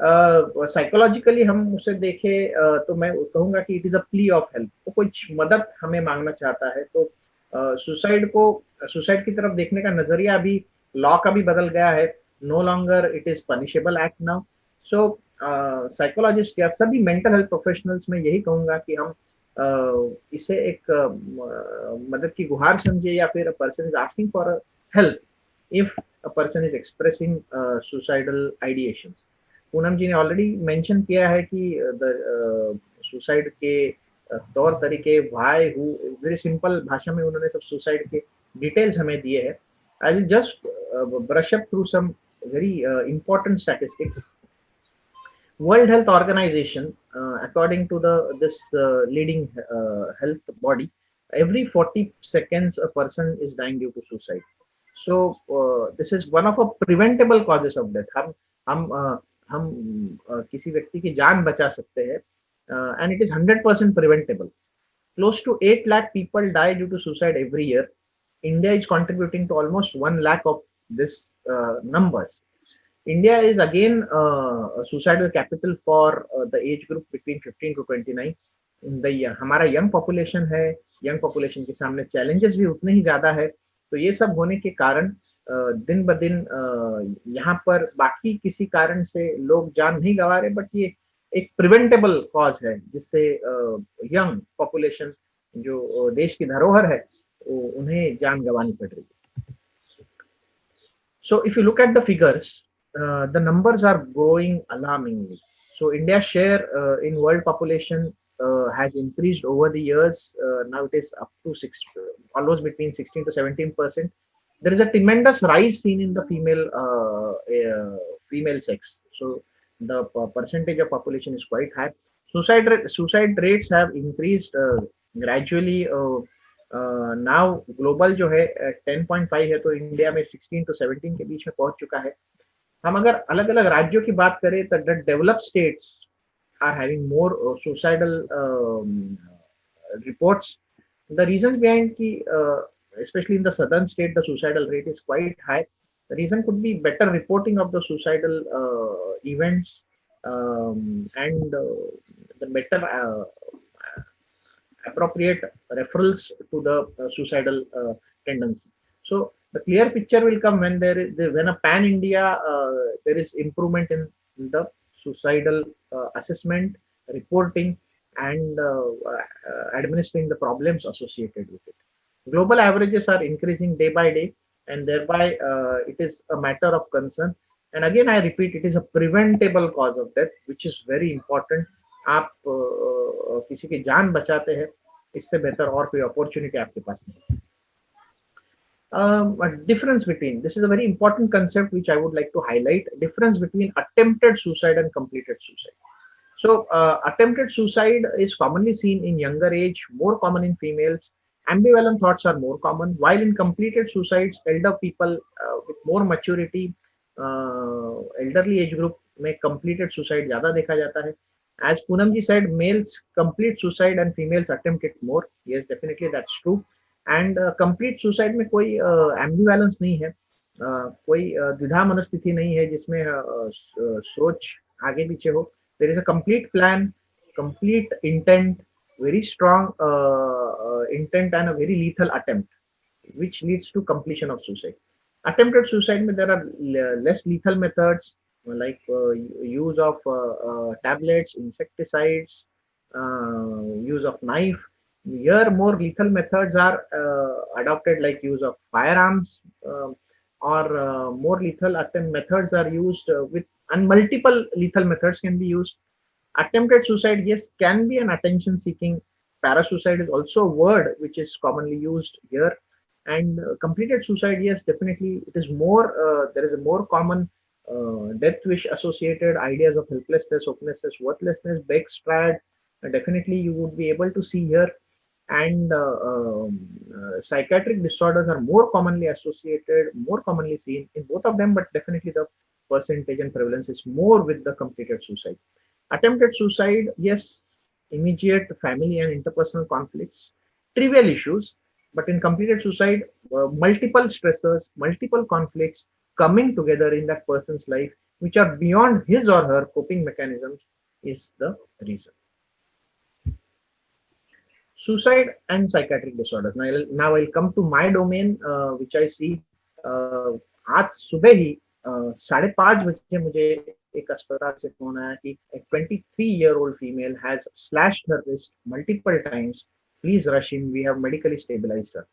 साइकोलॉजिकली हम उसे देखें तो मैं कहूंगा कि it is a plea of help. वो कुछ मदद हमें मांगना चाहता है. तो सुसाइड की तरफ देखने का नजरिया अभी लॉ का भी बदल गया है. No longer it is punishable act now. So psychologist या सभी मेंटल हेल्थ प्रोफेशनल्स में यही कहूंगा कि हम इसे एक मदद की गुहार समझे, या फिर a person is asking for help if a person is expressing suicidal ideations. Poonam ji ने ऑलरेडी मेंशन किया है कि सुसाइड के तौर तरीके, व्हाई, हु, वेरी सिंपल भाषा में उन्होंने सब सुसाइड के डिटेल्स हमें दिए हैं. I will just brush up through some very important statistics. World Health Organization, according to this leading health body, every 40 seconds a person is dying due to suicide. So this is one of a preventable causes of death. हम किसी व्यक्ति की जान बचा सकते हैं, and it is 100% preventable. Close to 8 lakh people die due to suicide every year. India is contributing to almost 1 lakh of this numbers. India is again a suicidal capital for the age group between 15 to 29. हमारा young population है, young population के सामने challenges भी उतने ही ज्यादा है. तो ये सब होने के कारण दिन ब दिन यहाँ पर बाकी किसी कारण से लोग जान नहीं गंवा रहे, बट ये एक प्रिवेंटेबल कॉज है जिससे यंग पॉपुलेशन जो देश की धरोहर है उन्हें जान गंवानी पड़ रही है. So if you look at the figures, the numbers are growing alarmingly. So India's share in world population has increased over the years. Now it is up to almost between 16 to 17%. There is a tremendous rise seen in the female sex. So the percentage of population is quite high. Suicide rates have increased gradually. Now global जो है 10.5 है, तो India में 16 to 17 के बीच में पहुंच चुका है. हम अगर अलग अलग राज्यों की बात करें तो developed states are having more suicidal reports. The reason behind कि especially in the southern state the suicidal rate is quite high. The reason could be better reporting of the suicidal events and the better appropriate referrals to the suicidal tendency. So the clear picture will come when when a pan India there is improvement in the suicidal assessment, reporting, and administering the problems associated with it. Global averages are increasing day by day, and thereby it is a matter of concern. And again I repeat, it is a preventable cause of death, which is very important. आप किसी की जान बचाते हैं, इससे बेहतर और कोई अपॉर्चुनिटी आपके पास नहीं. A difference between, this is a very important concept which I would like to highlight, difference between attempted suicide and completed suicide. So attempted suicide is commonly seen in younger age, more common in females. Ambivalent thoughts are more common, while in completed suicides, elder people with more maturity, elderly age group में completed suicide ज्यादा देखा जाता है. As Poonam ji said, males complete suicide and females attempt it more. Yes, definitely that's true. And complete suicide में कोई ambivalence नहीं है, कोई द्विधा मनस्थिति नहीं है जिसमें सोच आगे पीछे हो. There is a complete plan, complete intent, very strong intent and a very lethal attempt, which leads to completion of suicide. Attempted suicide, there are less lethal methods like use of tablets, insecticides, use of knife. Here, more lethal methods are adopted, like use of firearms, or more lethal attempt methods are used and multiple lethal methods can be used. Attempted suicide, yes, can be an attention-seeking. Parasuicide is also a word which is commonly used here. And completed suicide, yes, definitely it is more. There is a more common death wish associated ideas of helplessness, hopelessness, worthlessness, Beck's triad. Definitely, you would be able to see here. And psychiatric disorders are more commonly associated, more commonly seen in both of them, but definitely the percentage and prevalence is more with the completed suicide. Attempted suicide, yes, immediate family and interpersonal conflicts, trivial issues, but in completed suicide, multiple stressors, multiple conflicts coming together in that person's life, which are beyond his or her coping mechanisms, is the reason. Suicide and psychiatric disorders. Now I'll come to my domain, which I see. आज सुबह ही 5:30 बजे मुझे एक अस्पताल से phone आया कि a 23-year-old female has slashed her wrist multiple times. Please rush in. We have medically stabilized her.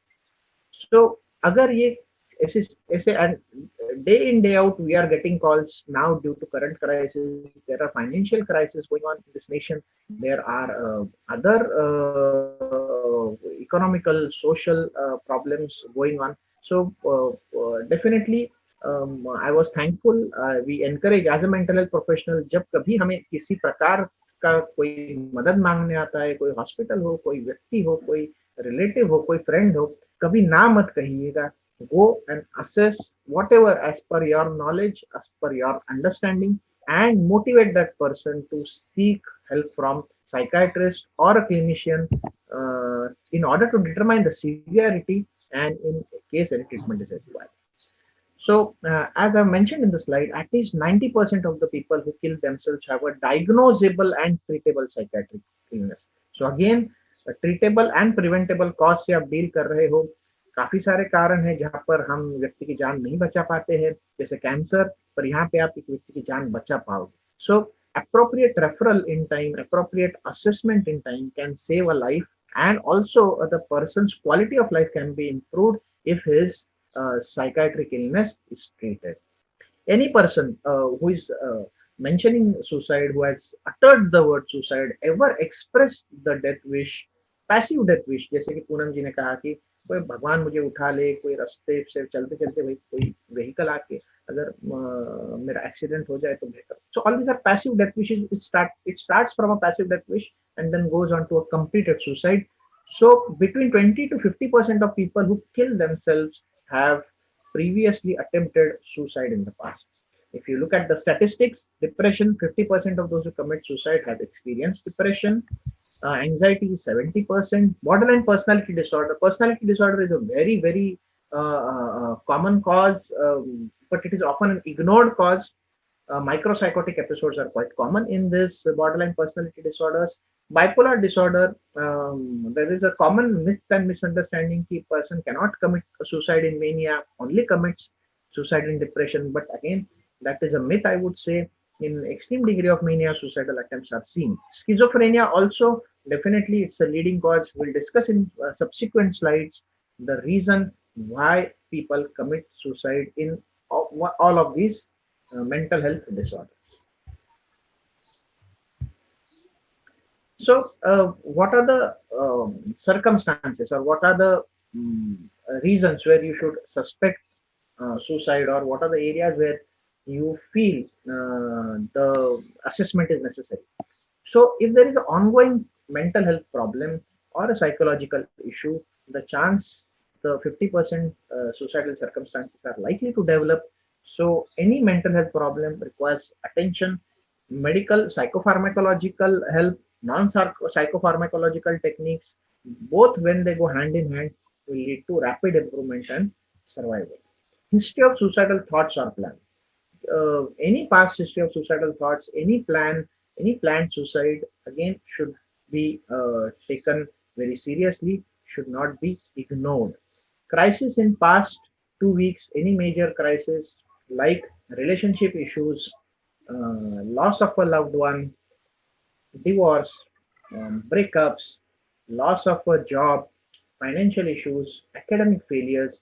So अगर ये ऐसे and day in day out we are getting calls now due to current crisis. There are financial crises going on in this nation. There are other economical, social problems going on. So definitely I was thankful. We encourage as a mental health professional, जब कभी हमें किसी प्रकार का कोई मदद मांगने आता है, कोई हॉस्पिटल हो, कोई व्यक्ति हो, कोई रिलेटिव हो, कोई फ्रेंड हो, कभी ना मत कहिएगा. Go and assess whatever as per your knowledge, as per your understanding, and motivate that person to seek help from psychiatrist or a clinician in order to determine the severity and in case any treatment is required. So as I mentioned in the slide, at least 90% of the people who kill themselves have a diagnosable and treatable psychiatric illness. So again, treatable and preventable cause से आप deal कर रहे हो. काफी सारे कारण हैं जहां पर हम व्यक्ति की जान नहीं बचा पाते हैं, जैसे कैंसर, पर यहाँ पे आप एक व्यक्ति की जान बचा पाओगे. So appropriate referral in time, appropriate assessment in time can save a life, and also the person's quality of life can be improved if his psychiatric illness is treated. Any person who is mentioning suicide, who has uttered the word suicide, ever expressed the death wish, passive death wish, जैसे कि पूनम जी ने कहा कि कोई भगवान मुझे उठा ले, कोई रास्ते से चलते चलते भाई कोई व्हीकल आके अगर मेरा एक्सीडेंट हो जाए तो बेहतर. So all these are passive death wishes. It starts from a passive death wish and then goes on to a completed suicide. So between 20 to 50% of people who kill themselves have previously attempted suicide in the past. If you look at the statistics, depression, 50% of those who commit suicide have experienced depression. Anxiety is 70%. Borderline personality disorder. Personality disorder is a very, very common cause, but it is often an ignored cause. Micropsychotic episodes are quite common in this borderline personality disorders. Bipolar disorder, there is a common myth and misunderstanding that a person cannot commit suicide in mania, only commits suicide in depression. But again, that is a myth, I would say. In extreme degree of mania, suicidal attempts are seen. Schizophrenia also, definitely it's a leading cause. We'll discuss in subsequent slides the reason why people commit suicide in all of these mental health disorders. So what are the circumstances, or what are the reasons where you should suspect suicide, or what are the areas where you feel the assessment is necessary? So if there is an ongoing mental health problem or a psychological issue, the chance, the 50% suicidal circumstances are likely to develop. So any mental health problem requires attention. medical, psychopharmacological help, non-psychopharmacological techniques, both when they go hand in hand, will lead to rapid improvement and survival. History of suicidal thoughts or plan. Any past history of suicidal thoughts, any planned suicide, again, should be taken very seriously, should not be ignored. Crisis in past 2 weeks, any major crisis like relationship issues, loss of a loved one, divorce, breakups, loss of a job, financial issues, academic failures,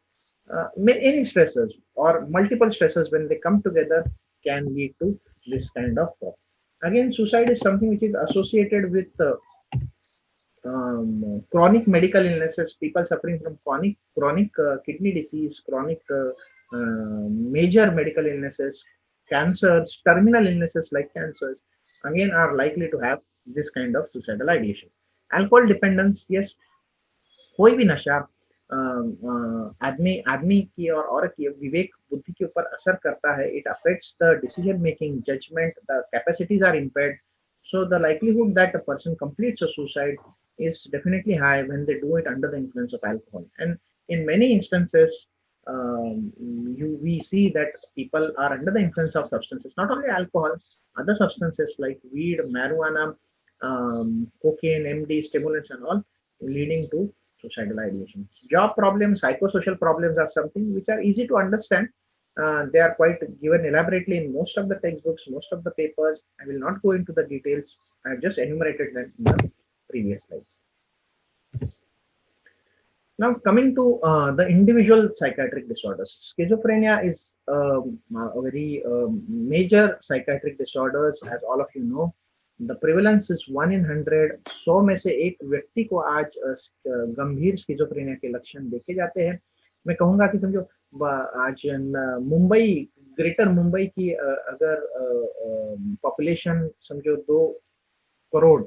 any stressors or multiple stressors when they come together can lead to this kind of problem. Again, suicide is something which is associated with chronic medical illnesses, people suffering from chronic kidney disease, chronic major medical illnesses, cancers, terminal illnesses like cancers, again are likely to have this kind of suicidal ideation. Alcohol dependence, yes, कोई भी नशा आदमी आदमी की और औरत की विवेक बुद्धि के ऊपर असर करता है. It affects the decision making, judgment, the capacities are impaired. So the likelihood that a person completes a suicide is definitely high when they do it under the influence of alcohol. And in many instances, we see that people are under the influence of substances, not only alcohol, other substances like weed, marijuana, cocaine, MD, stimulants and all, leading to suicidal ideation. Job problems, psychosocial problems are something which are easy to understand. They are quite given elaborately in most of the textbooks, most of the papers. I will not go into the details. I have just enumerated them in the previous slides. Now coming to the individual psychiatric disorders. Schizophrenia is a very major psychiatric disorders, as all of you know. The prevalence is 1 in 100. 100 में से एक व्यक्ति को आज गंभीर schizophrenia के लक्षण देखे जाते हैं. मैं कहूँगा कि समझो आज मुंबई, ग्रेटर मुंबई की अगर पॉपुलेशन समझो 2 करोड़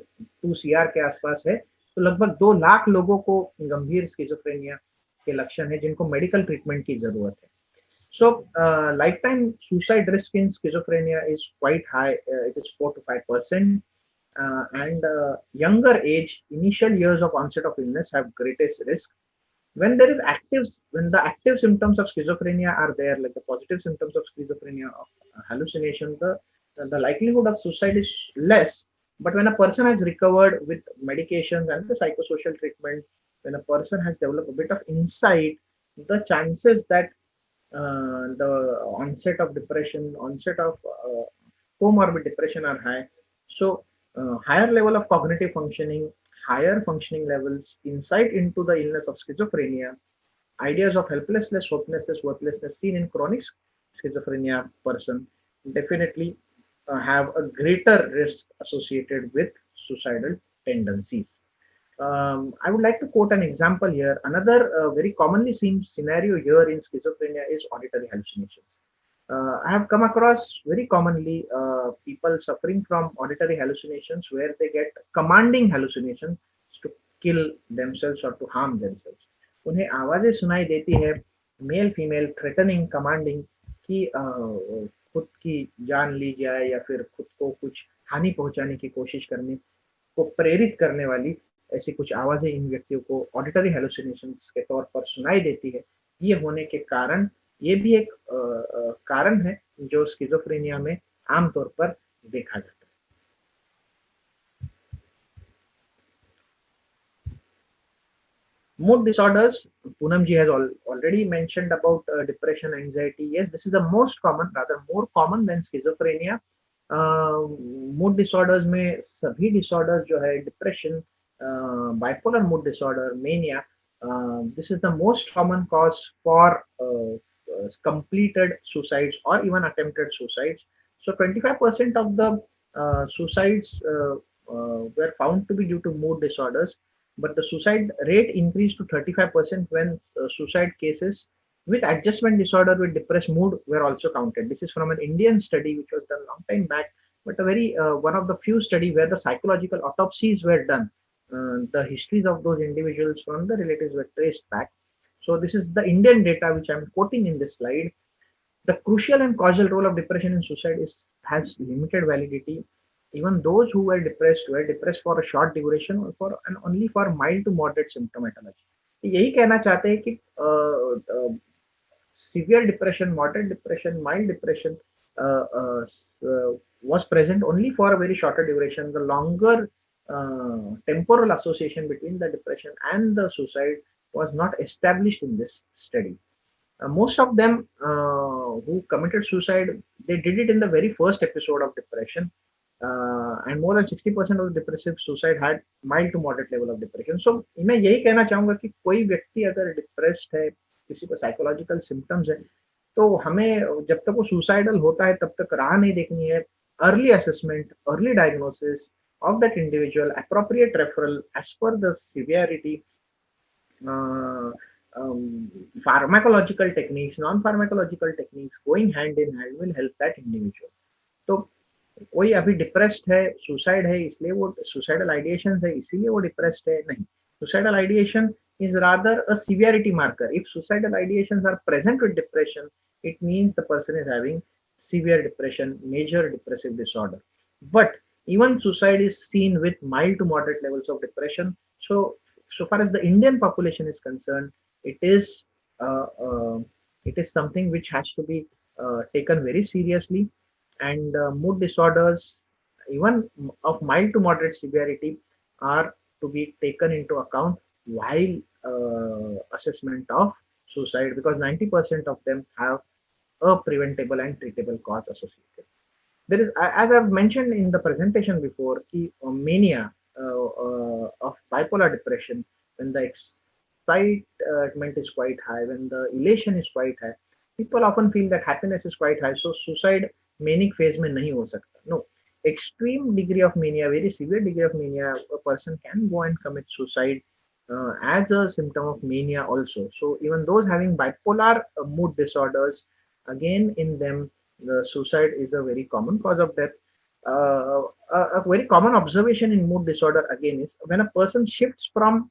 2 CR के आसपास है, तो लगभग 2 लाख लोगों को गंभीर स्किज़ोफ्रेनिया के लक्षण है जिनको मेडिकल ट्रीटमेंट की जरूरत है. So lifetime suicide risk in schizophrenia is quite high. It is 4 to 5%, and younger age, initial years of onset of illness have greatest risk. When there is when the active symptoms of schizophrenia are there, like the positive symptoms of schizophrenia, of hallucination, the likelihood of suicide is less. But when a person has recovered with medications and the psychosocial treatment, when a person has developed a bit of insight, the chances that the onset of depression, onset of comorbid depression are high. So higher level of cognitive functioning, higher functioning levels, insight into the illness of schizophrenia, ideas of helplessness, hopelessness, worthlessness seen in chronic schizophrenia person definitely have a greater risk associated with suicidal tendencies. I would like to quote an example here. Another very commonly seen scenario here in schizophrenia is auditory hallucinations. I have come across very commonly people suffering from auditory hallucinations where they get commanding hallucinations to kill themselves or to harm themselves. उन्हें आवाजें सुनाई देती है, male female threatening, commanding कि खुद की जान ली जाए या फिर खुद को कुछ हानि पहुंचाने की कोशिश करने को प्रेरित करने वाली ऐसी कुछ आवाजें इन व्यक्तियों को ऑडिटरी हेलुसिनेशंस के तौर पर सुनाई देती है. ये होने के कारण ये भी एक कारण है जो स्किज़ोफ्रेनिया में आमतौर पर देखा जाता है. Mood disorders, Poonam ji has already mentioned about depression, anxiety. Yes, this is the most common, rather more common than schizophrenia. Mood disorders में सभी disorders जो है depression, bipolar mood disorder, mania, this is the most common cause for completed suicides or even attempted suicides. So 25% of the suicides were found to be due to mood disorders, but the suicide rate increased to 35% when suicide cases with adjustment disorder with depressed mood were also counted. This is from an Indian study which was done a long time back, but a very one of the few studies where the psychological autopsies were done. The histories of those individuals from the relatives were traced back. So this is the Indian data which I am quoting in this slide. The crucial and causal role of depression in suicide is has limited validity. Even those who were depressed for a short duration or for and only for mild to moderate symptomatology. यही कहना चाहते हैं कि severe depression, moderate depression, mild depression was present only for a very shorter duration. The longer temporal association between the depression and the suicide was not established in this study. Most of them who committed suicide, they did it in the very first episode of depression. And more than 60% of depressive suicide had mild to moderate level of depression. So मैं यही कहना चाहूँगा कि कोई व्यक्ति अगर depressed है, किसी को साइकोलॉजिकल सिम्टम्स है, तो हमें जब तक वो सुसाइडल होता है तब तक राह नहीं देखनी है. Early assessment, early diagnosis of that individual, appropriate referral as per the severity, pharmacological techniques, non-pharmacological techniques going hand in hand will help that individual. तो कोई अभी डिप्रेस्ड है, सुसाइड है इसलिए वो सुसाइडल आइडिएशन है इसीलिए वो डिप्रेस्ड है, नहीं. Suicidal ideation is rather a severity marker. If suicidal ideations are present with depression, it means the person is having severe depression, major depressive disorder. But even suicide is seen with mild to moderate levels of depression. So far as the Indian population is concerned, it is something which has to be taken very seriously. And mood disorders, even of mild to moderate severity, are to be taken into account while assessment of suicide, because 90% of them have a preventable and treatable cause associated. There is, as I've mentioned in the presentation before, mania of bipolar depression, when the excitement is quite high, when the elation is quite high, people often feel that happiness is quite high, so suicide manic phase में नहीं हो सकता. No, extreme degree of mania, very severe degree of mania, a person can go and commit suicide as a symptom of mania also. So even those having bipolar mood disorders, again in them, the suicide is a very common cause of death. A very common observation in mood disorder again is when a person shifts from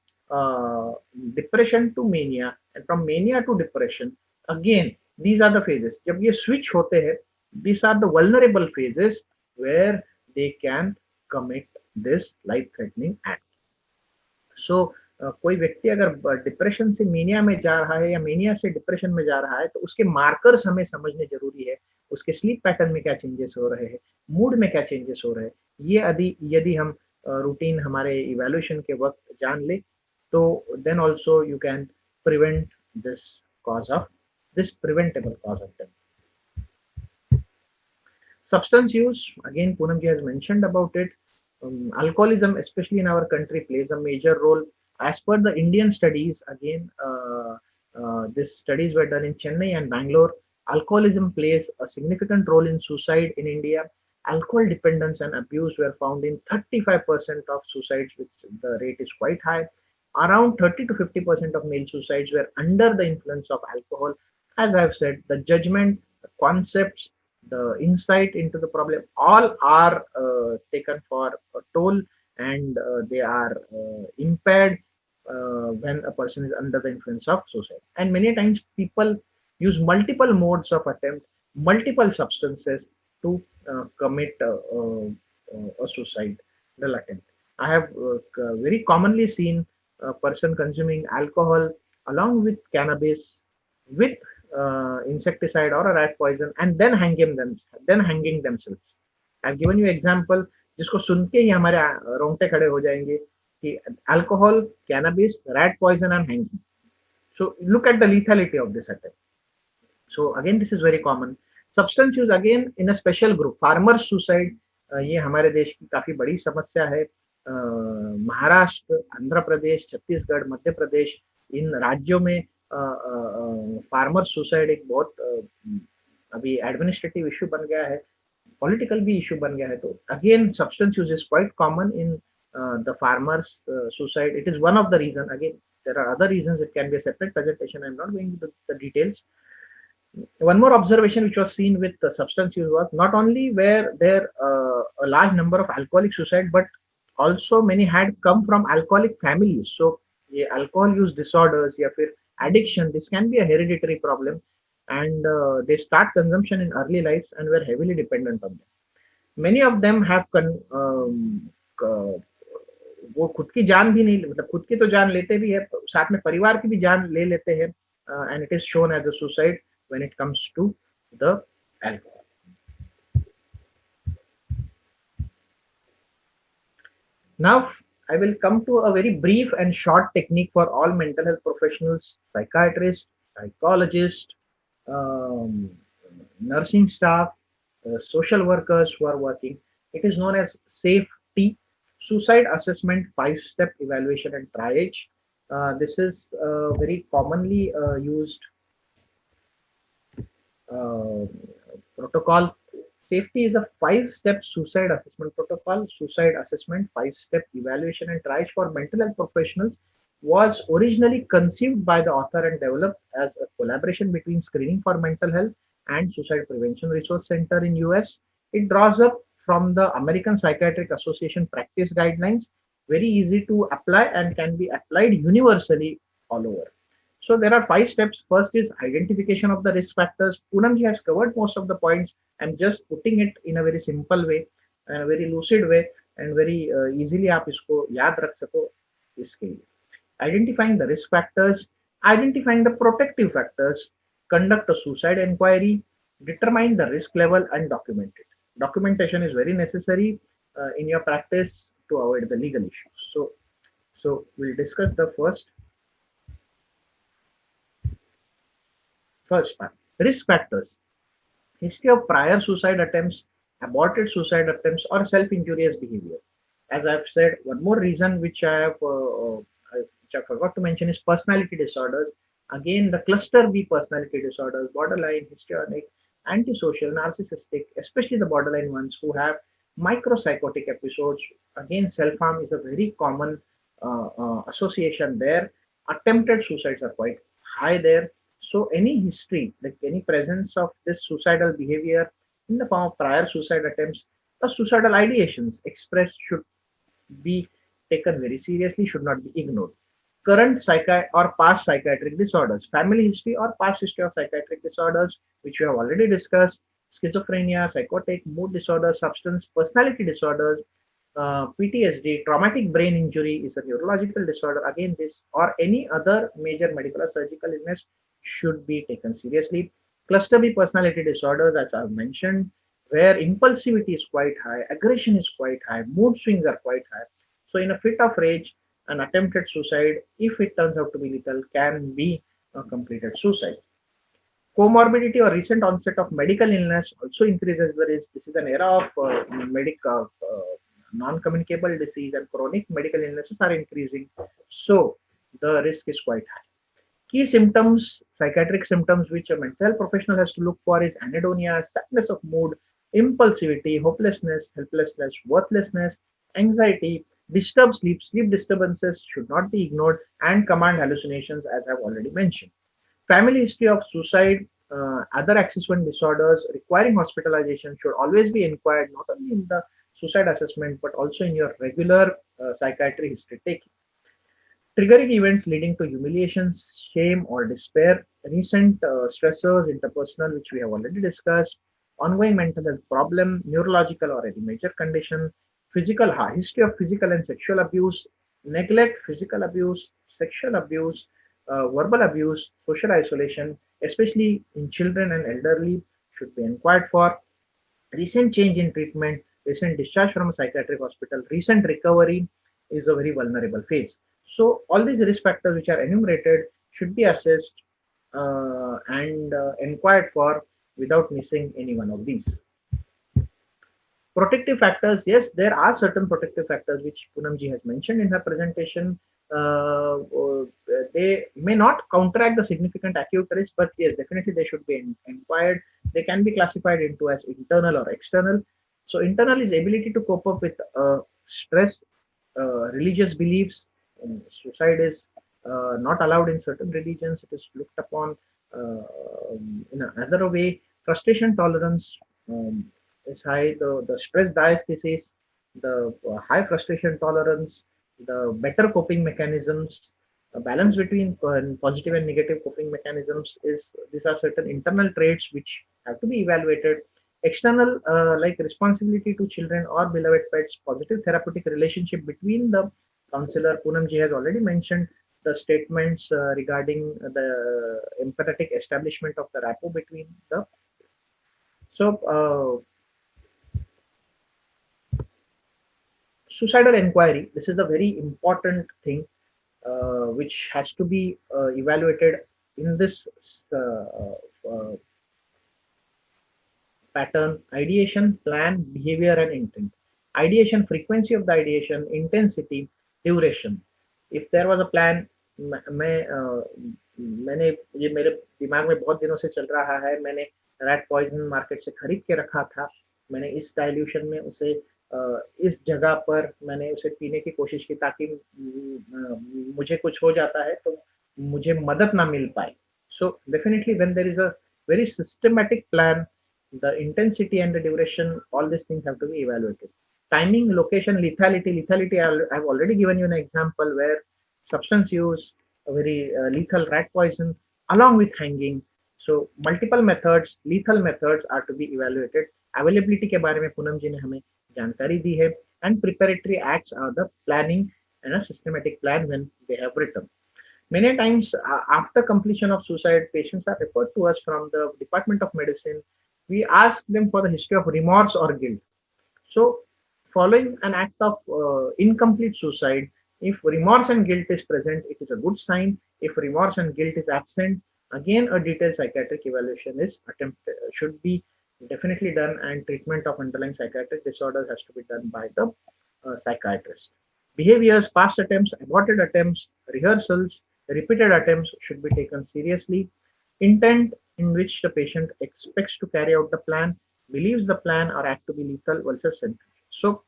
depression to mania and from mania to depression, again these are the phases. जब ये switch होते हैं, these are the vulnerable phases where they can commit this life-threatening act. So कोई व्यक्ति अगर depression से mania में जा रहा है या मीनिया से डिप्रेशन में जा रहा है, तो उसके मार्कर्स हमें समझने जरूरी है. उसके स्लीप पैटर्न में क्या चेंजेस हो रहे हैं, मूड में क्या चेंजेस हो रहे हैं, ये यदि हम रूटीन हमारे इवैल्यूएशन के वक्त जान ले, तो then also you can prevent this preventable cause of death. Substance use, again Poonam ji has mentioned about it. Alcoholism, especially in our country, plays a major role. As per the Indian studies, again, these studies were done in Chennai and Bangalore. Alcoholism plays a significant role in suicide in India. Alcohol dependence and abuse were found in 35% of suicides, which the rate is quite high. Around 30 to 50% of male suicides were under the influence of alcohol. As I've said, the judgment, the concepts, the insight into the problem, all are taken for a toll, and they are impaired when a person is under the influence of suicide. And many times people use multiple modes of attempt, multiple substances to commit a suicidal attempt. I have very commonly seen a person consuming alcohol along with cannabis, with insecticide or a rat poison, and then hanging themselves. I've given you example जिसको सुन के ही हमारे रोंगटे खड़े हो जाएंगे कि alcohol, cannabis, rat poison and hanging. So look at the lethality of this attack. So again, this is very common. Substance use, again in a special group. Farmer suicide, ये हमारे देश की काफी बड़ी समस्या है. महाराष्ट्र, आंध्र प्रदेश, छत्तीसगढ़, मध्य प्रदेश, इन राज्यों में फार्मर सुसाइड एक बहुत अभी एडमिनिस्ट्रेटिव इशू बन गया है, पॉलिटिकल भी इशू बन गया है. तो again substance use is quite common in the farmers suicide. It is one of the reason. Again there are other reasons. It can be a separate presentation. I am not going into the details. One more observation which was seen with the substance use was not only were there a large number of alcoholic suicide, but also many had come from alcoholic families. So ये alcohol use disorders या फिर addiction, this can be a hereditary problem, and they start consumption in early lives and were heavily dependent on them. many of them have वो खुद की जान भी नहीं, मतलब खुद की तो जान लेते भी है, साथ में परिवार की भी जान ले लेते हैं, and it is shown as a suicide when it comes to the alcohol. Now I will come to a very brief and short technique for all mental health professionals, psychiatrists, psychologists, nursing staff, social workers who are working. It is known as SAFETY, Suicide Assessment 5-Step Evaluation and Triage. This is very commonly used protocol. SAFETY is a 5-step suicide assessment protocol. Suicide assessment, 5-step evaluation and triage for mental health professionals was originally conceived by the author and developed as a collaboration between Screening for Mental Health and Suicide Prevention Resource Center in US. It draws up from the American Psychiatric Association practice guidelines, very easy to apply and can be applied universally all over. So there are 5 steps. First is identification of the risk factors. Poonamji has covered most of the points. I'm just putting it in a very simple way and a very lucid way and very easily आप इसको याद रख सको इसके लिए. Identifying the risk factors, identifying the protective factors, conduct a suicide inquiry, determine the risk level and document it. Documentation is very necessary in your practice to avoid the legal issues. So we'll discuss the first part. Risk factors: history of prior suicide attempts, aborted suicide attempts, or self-injurious behavior. As I've said, one more reason which I forgot to mention is personality disorders. Again, the cluster B personality disorders, borderline, histrionic, antisocial, narcissistic, especially the borderline ones who have micropsychotic episodes. Again, self-harm is a very common association there. Attempted suicides are quite high there. So any history, like any presence of this suicidal behavior in the form of prior suicide attempts or suicidal ideations expressed should be taken very seriously, should not be ignored. Current or past psychiatric disorders, family history or past history of psychiatric disorders, which we have already discussed, schizophrenia, psychotic, mood disorders, substance, personality disorders, PTSD, traumatic brain injury is a neurological disorder. Again, this or any other major medical or surgical illness should be taken seriously. Cluster B personality disorders, as I've mentioned, where impulsivity is quite high, aggression is quite high, mood swings are quite high. So in a fit of rage, an attempted suicide, if it turns out to be lethal, can be a completed suicide. Comorbidity or recent onset of medical illness also increases the risk. This is an era of non-communicable disease, and chronic medical illnesses are increasing. So the risk is quite high. Key symptoms, psychiatric symptoms which a mental health professional has to look for is anhedonia, sadness of mood, impulsivity, hopelessness, helplessness, worthlessness, anxiety, disturbed sleep, sleep disturbances should not be ignored, and command hallucinations, as I've already mentioned. Family history of suicide, other axis 1 disorders requiring hospitalization should always be inquired, not only in the suicide assessment, but also in your regular psychiatry history taking. Triggering events leading to humiliation, shame, or despair, recent stressors, interpersonal, which we have already discussed, ongoing mental health problem, neurological or any major condition, physical history of physical and sexual abuse, neglect, physical abuse, sexual abuse, verbal abuse, social isolation, especially in children and elderly, should be inquired for. Recent change in treatment, recent discharge from a psychiatric hospital, recent recovery is a very vulnerable phase. So all these risk factors which are enumerated should be assessed and inquired for without missing any one of these. Protective factors, yes, there are certain protective factors which Poonamji has mentioned in her presentation. They may not counteract the significant acute risk, but yes, definitely they should be inquired. They can be classified into as internal or external. So internal is ability to cope up with stress, religious beliefs. Suicide is not allowed in certain religions. It is looked upon in another way. Frustration tolerance is high. The stress diathesis, the high frustration tolerance, the better coping mechanisms, a balance between positive and negative coping mechanisms these are certain internal traits which have to be evaluated. External like responsibility to children or beloved pets, positive therapeutic relationship between the counselor. Poonamji has already mentioned the statements regarding the empathetic establishment of the rapport between the. So suicidal inquiry, this is a very important thing which has to be evaluated in this pattern: ideation, plan, behavior, and intent. Ideation, frequency of the ideation, intensity, duration. If there was a plan, मैंने ये मेरे दिमाग में बहुत दिनों से चल रहा है, मैंने रैट पॉइजन मार्केट से खरीद के रखा था, मैंने इस डाइल्यूशन में उसे इस जगह पर मैंने उसे पीने की कोशिश की ताकि मुझे कुछ हो जाता है तो मुझे मदद ना मिल पाए. So definitely when there is a very systematic plan, the intensity and the duration, all these things have to be evaluated. Timing, location, lethality. Lethality, I've already given you an example where substance use, a very lethal rat poison, along with hanging. So multiple methods, lethal methods are to be evaluated. Availability के बारे में पूनम जी ने हमें जानकारी दी है. And preparatory acts are the planning and a systematic plan when they have written. Many times after completion of suicide, patients are referred to us from the Department of Medicine. We ask them for the history of remorse or guilt. So following an act of incomplete suicide, if remorse and guilt is present, it is a good sign. If remorse and guilt is absent, again a detailed psychiatric evaluation is should be definitely done, and treatment of underlying psychiatric disorders has to be done by the psychiatrist. Behaviors, past attempts, aborted attempts, rehearsals, repeated attempts should be taken seriously. Intent, in which the patient expects to carry out the plan, believes the plan or act to be lethal versus central. So,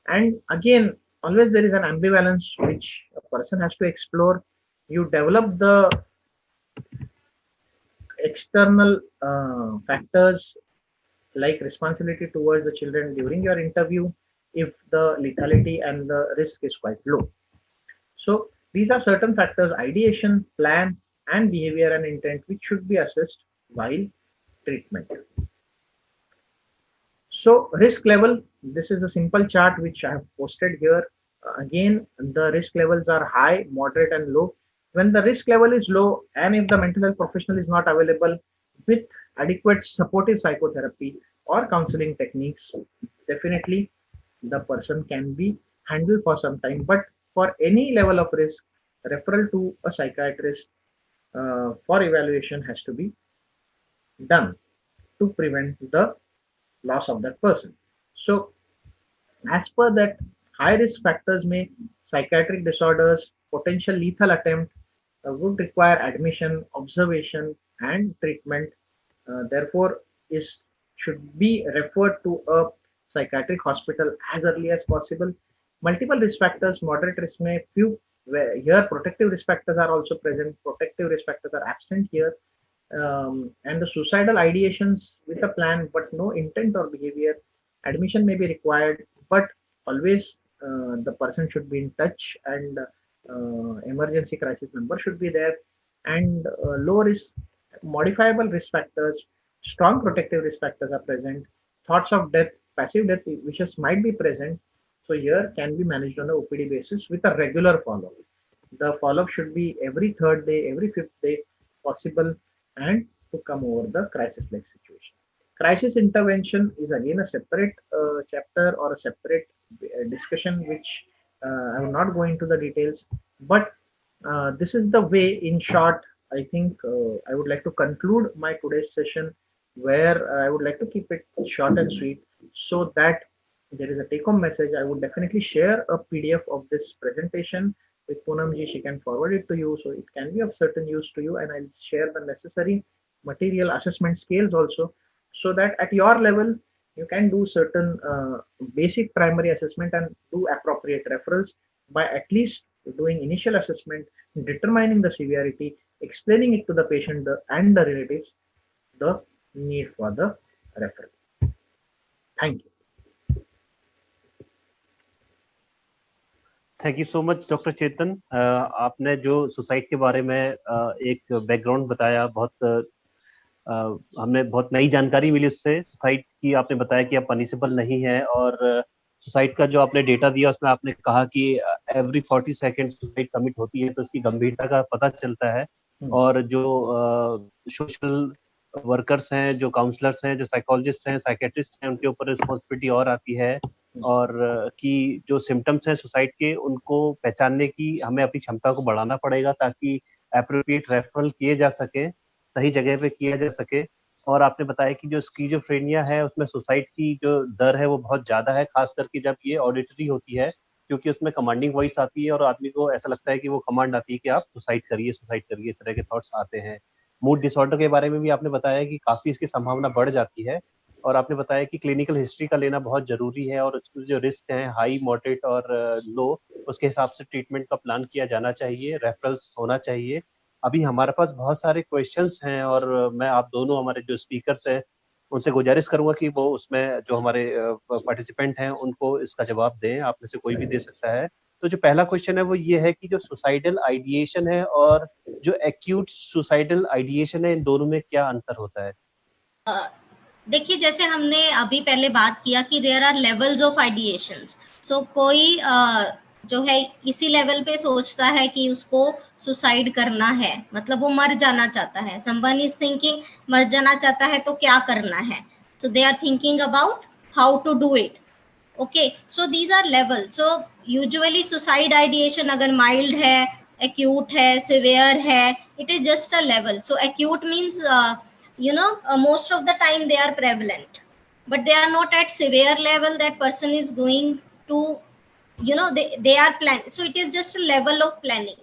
and again, always there is an ambivalence which a person has to explore. You develop the external factors like responsibility towards the children during your interview if the lethality and the risk is quite low. So these are certain factors: ideation, plan, and behavior and intent, which should be assessed while treatment. So risk level, this is a simple chart which I have posted here. Again, the risk levels are high, moderate, and low. When the risk level is low, and if the mental health professional is not available with adequate supportive psychotherapy or counseling techniques, definitely the person can be handled for some time. But for any level of risk, referral to a psychiatrist for evaluation has to be done to prevent the loss of that person. So as per that, high risk factors may psychiatric disorders, potential lethal attempt would require admission, observation, and treatment. Therefore, should be referred to a psychiatric hospital as early as possible. Multiple risk factors, moderate risk may few. Where here protective risk factors are also present. Protective risk factors are absent here. And the suicidal ideations with a plan but no intent or behavior, admission may be required, but always the person should be in touch, and emergency crisis number should be there. And low risk, modifiable risk factors, strong protective risk factors are present. Thoughts of death, passive death wishes might be present. So here can be managed on a OPD basis with a regular follow-up. The follow-up should be every third day, every fifth day possible, and to come over the crisis-like situation. Crisis intervention is again a separate chapter or a separate discussion, which I will not go into the details, but this is the way, in short. I think I would like to conclude my today's session, where I would like to keep it short and sweet, so that there is a take-home message. I would definitely share a PDF of this presentation with Poonam ji. She can forward it to you, so it can be of certain use to you, and I'll share the necessary material assessment scales also, so that at your level you can do certain basic primary assessment and do appropriate referrals by at least doing initial assessment, determining the severity, explaining it to the patient and the relatives, the need for the referral. Thank you. Thank you so much doctor Chetan. आपने जो suicide के बारे में एक background बताया, बहुत हमने बहुत नई जानकारी मिली उससे। सुसाइड की आपने बताया कि अब पनिशेबल नहीं है, और सुसाइड का जो आपने डेटा दिया उसमें आपने कहा कि एवरी 40 सेकेंड सुसाइड कमिट होती है, तो इसकी गंभीरता का पता चलता है। और जो सोशल वर्कर्स हैं, जो काउंसलर्स हैं, जो साइकोलॉजिस्ट हैं, साइकेट्रिस्ट हैं, उनके ऊपर रिस्पॉन्सिबिलिटी और आती है, और कि जो सिम्टम्स हैं सुसाइड के उनको पहचानने की हमें अपनी क्षमता को बढ़ाना पड़ेगा, ताकि एप्रोप्रिएट रेफरल किए जा सके, सही जगह पे किया जा सके। और आपने बताया कि जो स्किज़ोफ्रेनिया है उसमें सुसाइड की जो दर है वो बहुत ज़्यादा है, खास करके जब ये ऑडिटरी होती है, क्योंकि उसमें कमांडिंग वॉइस आती है और आदमी को ऐसा लगता है कि वो कमांड आती है कि आप सुसाइड करिए, इस तरह के थॉट्स आते हैं। मूड डिसऑर्डर के बारे में भी आपने बताया कि काफ़ी इसकी संभावना बढ़ जाती है, और आपने बताया कि क्लिनिकल हिस्ट्री का लेना बहुत ज़रूरी है, और उसमें जो रिस्क है हाई, मॉडरेट और लो, उसके हिसाब से ट्रीटमेंट का प्लान किया जाना चाहिए, रेफरल्स होना चाहिए। अभी हमारे पास बहुत सारे क्वेश्चंस हैं, और मैं आप दोनों हमारे जो स्पीकर्स हैं उनसे गुजारिश करूंगा कि वो उसमें जो हमारे पार्टिसिपेंट हैं उनको इसका जवाब दें। आप में से कोई भी दे सकता है। तो जो पहला क्वेश्चन है वो ये है कि जो सुसाइडल आइडिएशन है और जो एक्यूट सुसाइडल आइडिएशन है, इन दोनों में क्या अंतर होता है? देखिए, जैसे हमने अभी पहले बात किया कि देयर आर लेवल्स ऑफ आइडिएशंस। सो कोई जो है इसी लेवल पे सोचता है कि उसको सुसाइड करना है, मतलब वो मर जाना चाहता है। समवन इज थिंकिंग मर जाना चाहता है तो क्या करना है, so they are thinking about how to do it. Okay, so these are level. So usually suicide ideation अगर माइल्ड है, एक्यूट है, सिवियर है, it is just a level. So acute means most of the time they are prevalent, but they are not at severe level that person is going to, they are plan, so it is just a level of planning.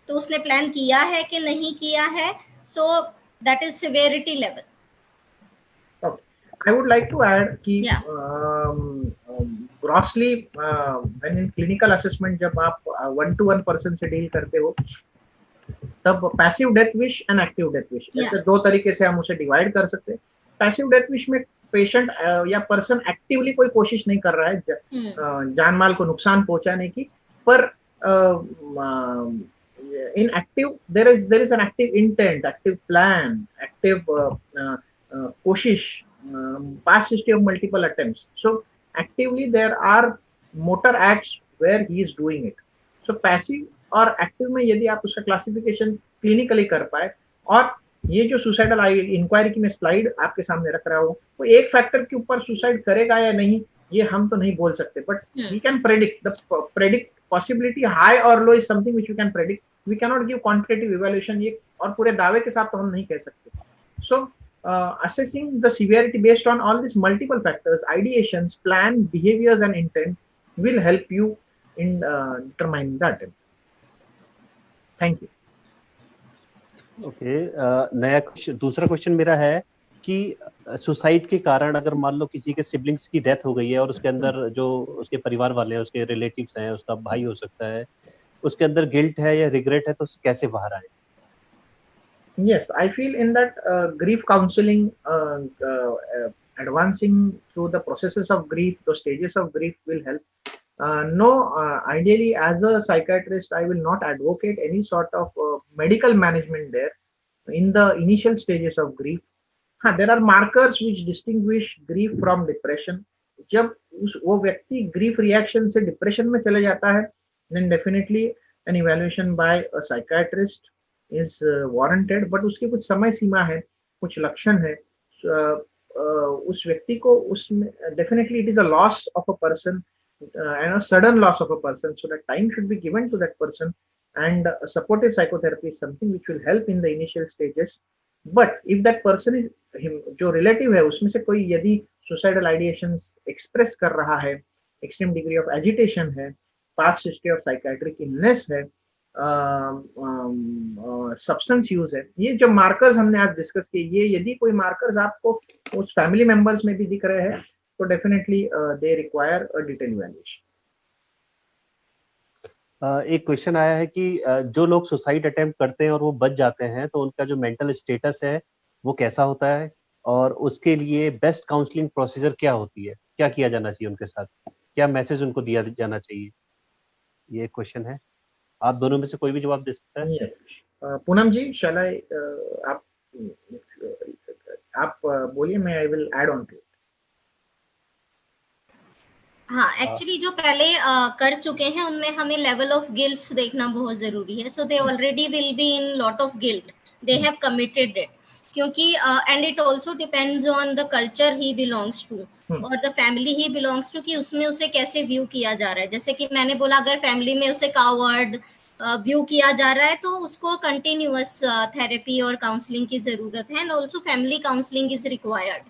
तो उसने plan किया है कि नहीं किया है, so that is severity level. Okay. I would like to add कि Yeah. grossly when in clinical assessment जब आप 1-to-1 person से डील करते हो, तब passive death wish and active death wish, ऐसे दो तरीके से हम उसे डिवाइड कर सकते हैं। पैसिव डेथ विश में पेशेंट या पर्सन एक्टिवली कोई कोशिश नहीं कर रहा है जान माल को नुकसान पहुंचाने की, पर in active there is an active intent, active plan, active कोशिश, past history of multiple attempts. So actively there are motor acts where he is doing it. So passive और एक्टिव में यदि आप उसका क्लासिफिकेशन क्लिनिकली कर पाए, और ये जो सुसाइडल इंक्वायरी की मैं स्लाइड आपके सामने रख रहा हूँ, वो एक फैक्टर के ऊपर सुसाइड करेगा या नहीं ये हम तो नहीं बोल सकते, but we can predict possibility high और low is something which we can predict. We can not give quantitative evaluation, ये और पूरे दावे के साथ तो हम नहीं कह सकते। सो assessing the severity based on all these multiple factors, ideations, plan, behaviors and intent will help you in determining that. Thank you. Okay, नया दूसरा क्वेश्चन मेरा है कि सुसाइड के कारण अगर मान लो किसी के सिबलिंग्स की डेथ हो गई है और उसके अंदर जो उसके परिवार वाले हैं, उसके रिलेटिव्स हैं, उसका भाई हो सकता है, उसके अंदर गिल्ट है या रिग्रेट है, तो कैसे बाहर आए? Yes, I feel in that grief counseling, advancing through the processes of grief, the stages of grief will help. Ideally, as a psychiatrist, I will not advocate any sort of medical management there in the initial stages of grief. There are markers which distinguish grief from depression. जब वो व्यक्ति grief reaction से depression में चले जाता है, then definitely an evaluation by a psychiatrist is warranted, but उसकी कुछ समय सीमा है, कुछ लक्षण है, उस व्यक्ति को उसमें definitely it is a loss of a person and a sudden loss of a person, so that time should be given to that person, and supportive psychotherapy is something which will help in the initial stages. But if that person is जो relative है उसमें से कोई यदि suicidal ideations express कर रहा है, extreme degree of agitation है, past history of psychiatric illness है, सब्सटेंस यूज है, ये जो मार्कर्स हमने आज डिस्कस किए, ये यदि कोई मार्कर्स आपको उस फैमिली मेंबर्स में भी दिख रहे हैं तो definitely they require a detail evaluation. एक क्वेश्चन आया है कि जो लोग सुसाइड अटेम्प्ट करते हैं और वो बच जाते हैं, तो उनका जो मेंटल स्टेटस है वो कैसा होता है, और उसके लिए बेस्ट काउंसलिंग प्रोसीजर क्या होती है, क्या किया जाना चाहिए उनके साथ, क्या मैसेज उनको दिया जाना चाहिए, ये क्वेश्चन है। आप दोनों में से कोई भी जवाब दे सकता है। Yes. Poonam ji, shall I आप आप बोलिए, मैं I will add on to it. हाँ, एक्चुअली जो पहले कर चुके हैं उनमें हमें लेवल ऑफ गिल्ट्स देखना बहुत जरूरी है. So they already will be in lot of guilt, they have committed it, क्योंकि and it also depends on the culture he belongs to और the family he belongs to, कि उसमें उसे कैसे व्यू किया जा रहा है. जैसे कि मैंने बोला, अगर फैमिली में उसे कावर्ड व्यू किया जा रहा है तो उसको कंटिन्यूअस थेरेपी और काउंसलिंग की जरूरत है, and also family counselling is required.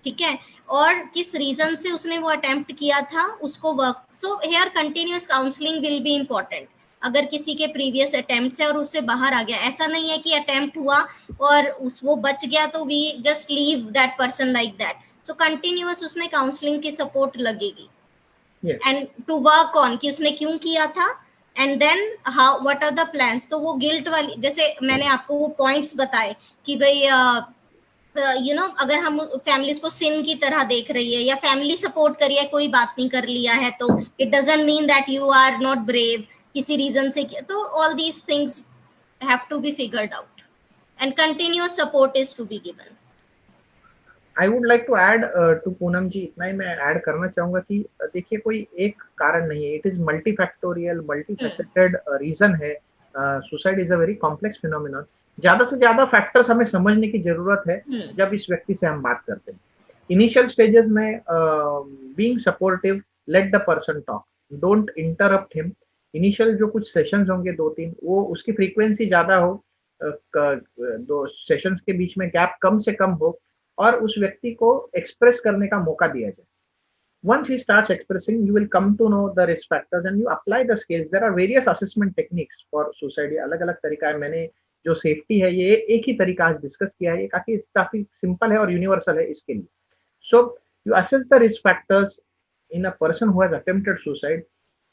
ठीक है, और किस रीजन से उसने वो अटेम्प्ट किया था उसको work, so here continuous counselling will be important. अगर किसी के प्रीवियस अटेम्प्ट है और उससे बाहर आ गया, ऐसा नहीं है कि अटेम्प्ट हुआ और वो बच गया तो we just leave that person like that. So continuous उसमें काउंसलिंग की सपोर्ट लगेगी एंड टू वर्क ऑन कि उसने क्यों किया था, and then how what are the plans. तो वो गिल्ट वाली, जैसे मैंने आपको वो पॉइंट्स बताए कि भाई यू नो अगर हम फैमिली को सिन की तरह देख रही है या फैमिली सपोर्ट करिए, कोई बात नहीं कर लिया है तो it doesn't mean that you are not brave, किसी रीजन से. तो all these things have to be figured out and continuous support is to be given. I would like to add to Poonam ji, इतना ही मैं ऐड करना चाहूंगा कि देखिए कोई एक कारण नहीं है, इट इज मल्टीफैक्टोरियल, मल्टीफैसेटेड रीजन है. Suicide is a very complex phenomenon. ज्यादा से ज्यादा फैक्टर्स हमें समझने की जरूरत है जब इस व्यक्ति से हम बात करते हैं. इनिशियल स्टेजेस में being supportive, let the person talk, don't interrupt him. Initial जो कुछ सेशंस होंगे 2-3, वो उसकी फ्रीक्वेंसी ज्यादा हो, 2 सेशंस के बीच में गैप कम से कम हो और उस व्यक्ति को एक्सप्रेस करने का मौका दिया जाए. Once he starts expressing, you will come to know the risk factors and you apply the scales. There are various assessment techniques for suicide. ये अलग-अलग तरीका है. मैंने जो सेफ्टी है ये एक ही तरीका आज डिस्कस किया है, ये काफी सिंपल है और यूनिवर्सल है इसके लिए. So you assess the risk factors in a person who has attempted suicide,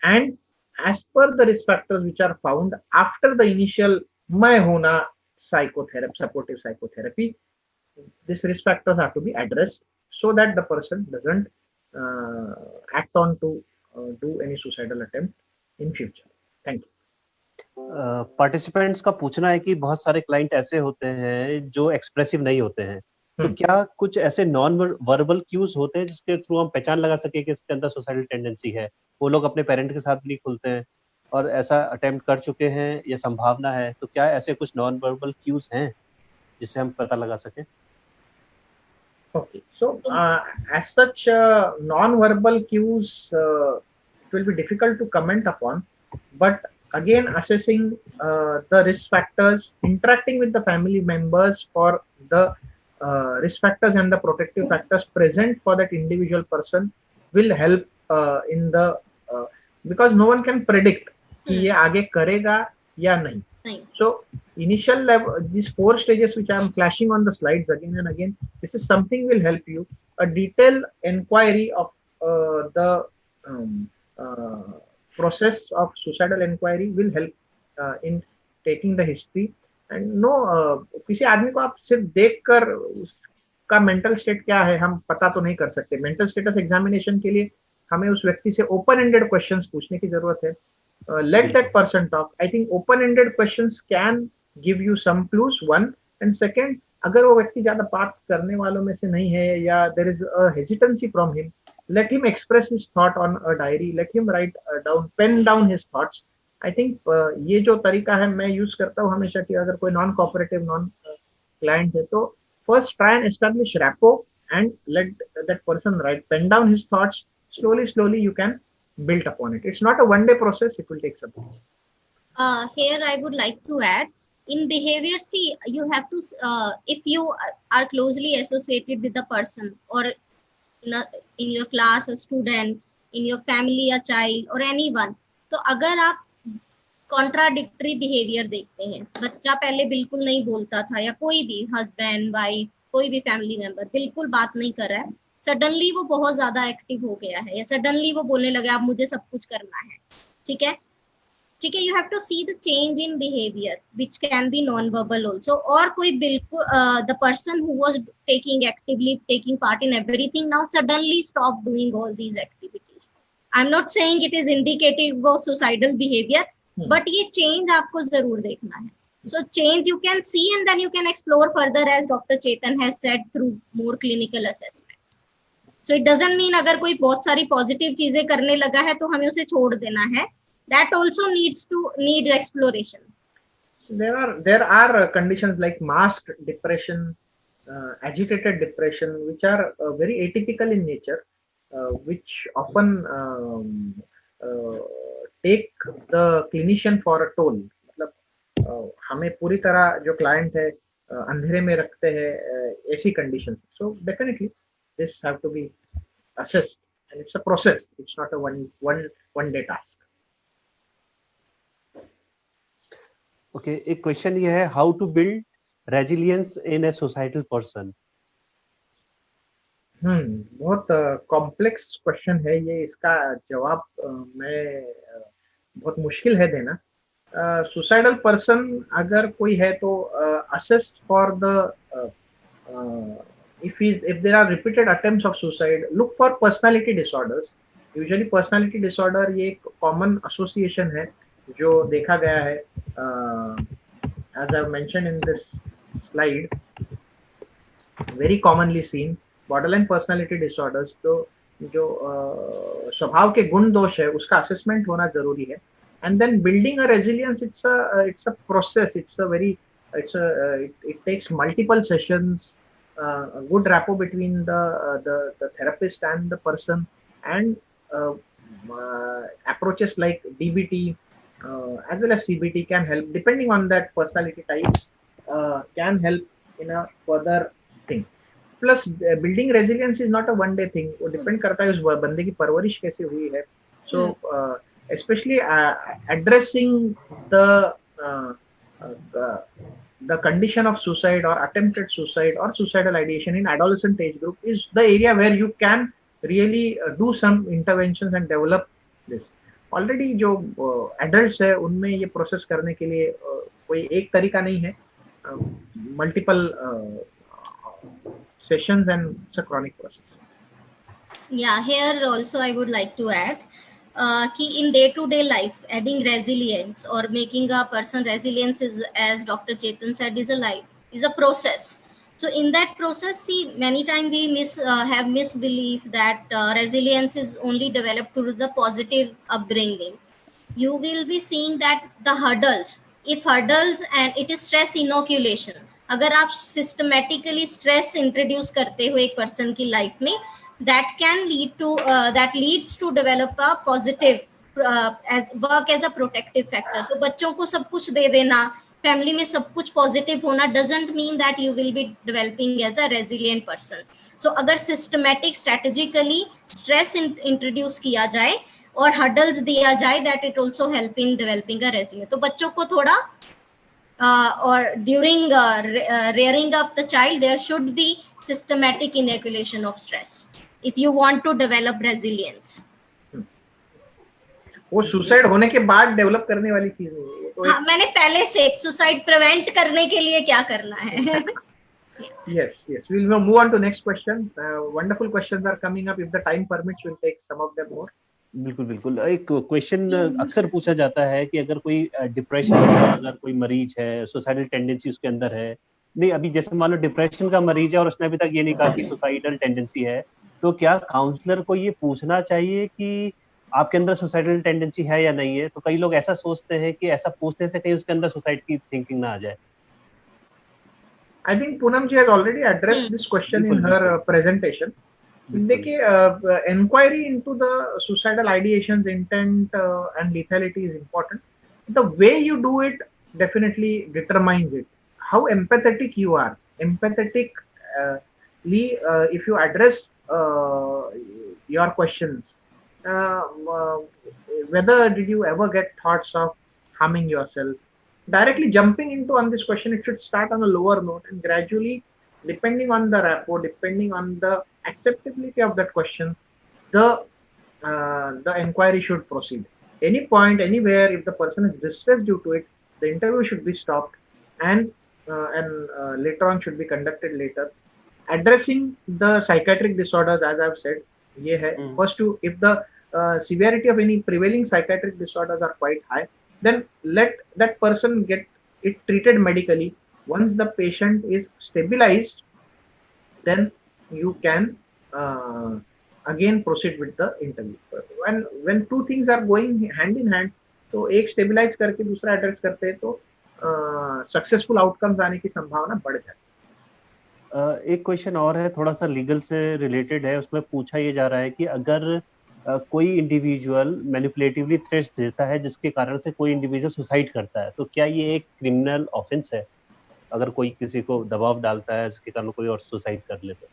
and as per the risk factors which are found after the initial मैं होना psychotherapy, supportive psychotherapy, these risk factors have to be addressed so that the person doesn't act on to do any suicidal attempt in future. Thank you. Participants का पूछना है कि बहुत सारे client ऐसे होते हैं जो एक्सप्रेसिव नहीं होते हैं, तो क्या कुछ ऐसे नॉन वर्बल क्यूज होते हैं जिसके थ्रू हम पहचान लगा सके कि इसके अंदर सुसाइडल टेंडेंसी है? वो लोग अपने पेरेंट के साथ भी नहीं खुलते हैं और ऐसा अटेम्प्ट कर चुके हैं या संभावना है, तो क्या ऐसे कुछ नॉन वर्बल क्यूज हैं जिससे हम पता लगा सकें? Okay, so as such, non-verbal cues it will be difficult to comment upon, but again assessing the risk factors, interacting with the family members for the risk factors and the protective factors present for that individual person will help in the because no one can predict कि ये आगे करेगा या नहीं. So initial level, these 4 stages which I am flashing on the slides again and again, this is something will help you. A detailed inquiry of the process of suicidal inquiry will help in taking the history. And no, किसी आदमी को आप सिर्फ देखकर उसका mental state क्या है हम पता तो नहीं कर सकते. मेंटल स्टेटस एग्जामिनेशन के लिए हमें उस व्यक्ति से ओपन एंडेड क्वेश्चंस पूछने की जरूरत है. Let that person talk. I think open-ended questions can give you some clues. One, and second, अगर वो व्यक्ति ज्यादा बात करने वालों में से नहीं है या there is a hesitancy from him, let him express his thought on a diary. Let him write down, pen down his thoughts. I think ये जो तरीका है मैं यूज करता हूँ हमेशा कि अगर कोई नॉन कोऑपरेटिव नॉन क्लाइंट है तो first try and establish rapport and let that person write, pen down his thoughts. Slowly you can built upon it. It's not a one-day process, it will take some time. Here I would like to add, in behavior, see, you have to if you are closely associated with the person or in your class a student, in your family a child or anyone, तो अगर आप contradictory behavior देखते हैं, बच्चा पहले बिल्कुल नहीं बोलता था या कोई भी हस्बैंड वाइफ कोई भी फैमिली मेंबर बिल्कुल बात नहीं कर रहा है, सडनली वो बहुत ज्यादा एक्टिव हो गया है या सडनली वो बोलने लगा अब मुझे सब कुछ करना है. ठीक है, you have to see the change in behaviour which can be non verbal also. और कोई बिल्कुल the person who was taking actively taking part in everything now suddenly stop doing all these activities. I am not saying it is indicative of suicidal behaviour, but ये change आपको जरूर देखना है. So change you can see and then you can explore further as Dr. Chetan has said through more clinical assessment. So it doesn't mean अगर कोई बहुत सारी positive चीजें करने लगा है तो हमें उसे छोड़ देना है. That also needs exploration. There are conditions like masked depression, agitated depression, which are very atypical in nature, which often take the clinician for a toll. मतलब हमें पूरी तरह जो client है अंधेरे में रखते हैं ऐसी conditions. So definitely this have to be assessed, and it's a process. It's not a one day task. Okay, एक क्वेश्चन ये है, how to build resilience in a societal person. बहुत कॉम्प्लेक्स क्वेश्चन है ये. इसका जवाब मैं बहुत मुश्किल है देना. सुसाइडल पर्सन अगर कोई है तो assess for the if there are repeated attempts of suicide, look for personality disorders. Usually personality disorder ये एक common association है जो देखा गया है. As I've mentioned in this slide, very commonly seen borderline personality disorders. तो जो स्वभाव के गुण दोष है उसका assessment होना जरूरी है. And then building a resilience, it's a process. It takes multiple sessions. A good rapport between the therapist and the person, and approaches like DBT as well as CBT can help, depending on that personality types, can help in a further thing. Plus building resilience is not a one day thing. वो depend करता है उस बंदे की परवरिश कैसे हुई है. So especially addressing the condition of suicide or attempted suicide or suicidal ideation in adolescent age group is the area where you can really do some interventions and develop this. Already जो adults है उनमें ये process करने के लिए कोई एक तरीका नहीं है. Multiple sessions, and it's a chronic process. Yeah, here also I would like to add कि in day-to-day life, adding resilience or making a person resilience is, as Dr. Chetan said, is a process. So in that process, see, many times we have misbelief that resilience is only developed through the positive upbringing. You will be seeing that the hurdles, and it is stress inoculation. अगर आप systematically stress introduce करते हो एक person की life में, that leads to develop a positive work as a protective factor. तो बच्चों को सब कुछ दे देना, फैमिली में सब कुछ पॉजिटिव होना doesn't mean that you will be developing as a resilient person. So अगर systematic strategically stress introduce किया जाए और hurdles दिया जाए, that it also help in developing a resilience. तो बच्चों को थोड़ा or during rearing up the child, there should be systematic inoculation of stress if you want to develop resilience. वो सुसाइड होने के बाद डेवलप करने वाली चीज नहीं है. तो हाँ, मैंने पहले से सुसाइड प्रिवेंट करने के लिए क्या करना है. Yes, we'll move on to next question. Wonderful questions are coming up. If the time permits, we'll take some of them more. बिल्कुल. एक क्वेश्चन अक्सर पूछा जाता है कि अगर कोई डिप्रेशन, अगर कोई मरीज है, सुसाइडल टेंडेंसी उसके अंदर है, नहीं अभी जैसे मान लो डिप्रेशन का मरीज है और उसने अभी तक ये नहीं कहा कि सुसाइडल टेंडेंसी है, तो क्या काउंसलर को ये पूछना चाहिए कि आपके अंदर सुसाइडल टेंडेंसी है या नहीं है? तो कई लोग ऐसा सोचते हैं कि ऐसा पूछने से कहीं उसके अंदर सुसाइड की थिंकिंग ना आ जाए. I think Poonam ji has already addressed this question in her presentation. देखिए, inquiry into the suicidal ideations, intent and lethality is important. The way you do it definitely determines it. How empathetic you are. Empathetically, if you address your questions, whether did you ever get thoughts of harming yourself? Directly jumping into on this question, it should start on a lower note and gradually, depending on the rapport, depending on the acceptability of that question, the inquiry should proceed. Any point, anywhere, if the person is distressed due to it, the interview should be stopped and later on should be conducted later. Addressing the psychiatric disorders, as I've said, ये है. First, if the severity of any prevailing psychiatric disorders are quite high, then let that person get it treated medically. Once the patient is stabilized, then you can again proceed with the interview. When two things are going hand in hand, तो एक stabilise करके दूसरा address करते हैं तो successful outcomes आने की संभावना बढ़ जाती है। एक क्वेश्चन और है, थोड़ा सा लीगल से रिलेटेड है। उसमें पूछा ये जा रहा है कि अगर कोई इंडिविजुअल मैनिपुलेटिवली थ्रेट्स देता है जिसके कारण से कोई इंडिविजुअल सुसाइड करता है, तो क्या ये एक क्रिमिनल ऑफेंस है? अगर कोई किसी को दबाव डालता है जिसके कारण कोई और सुसाइड कर ले तो?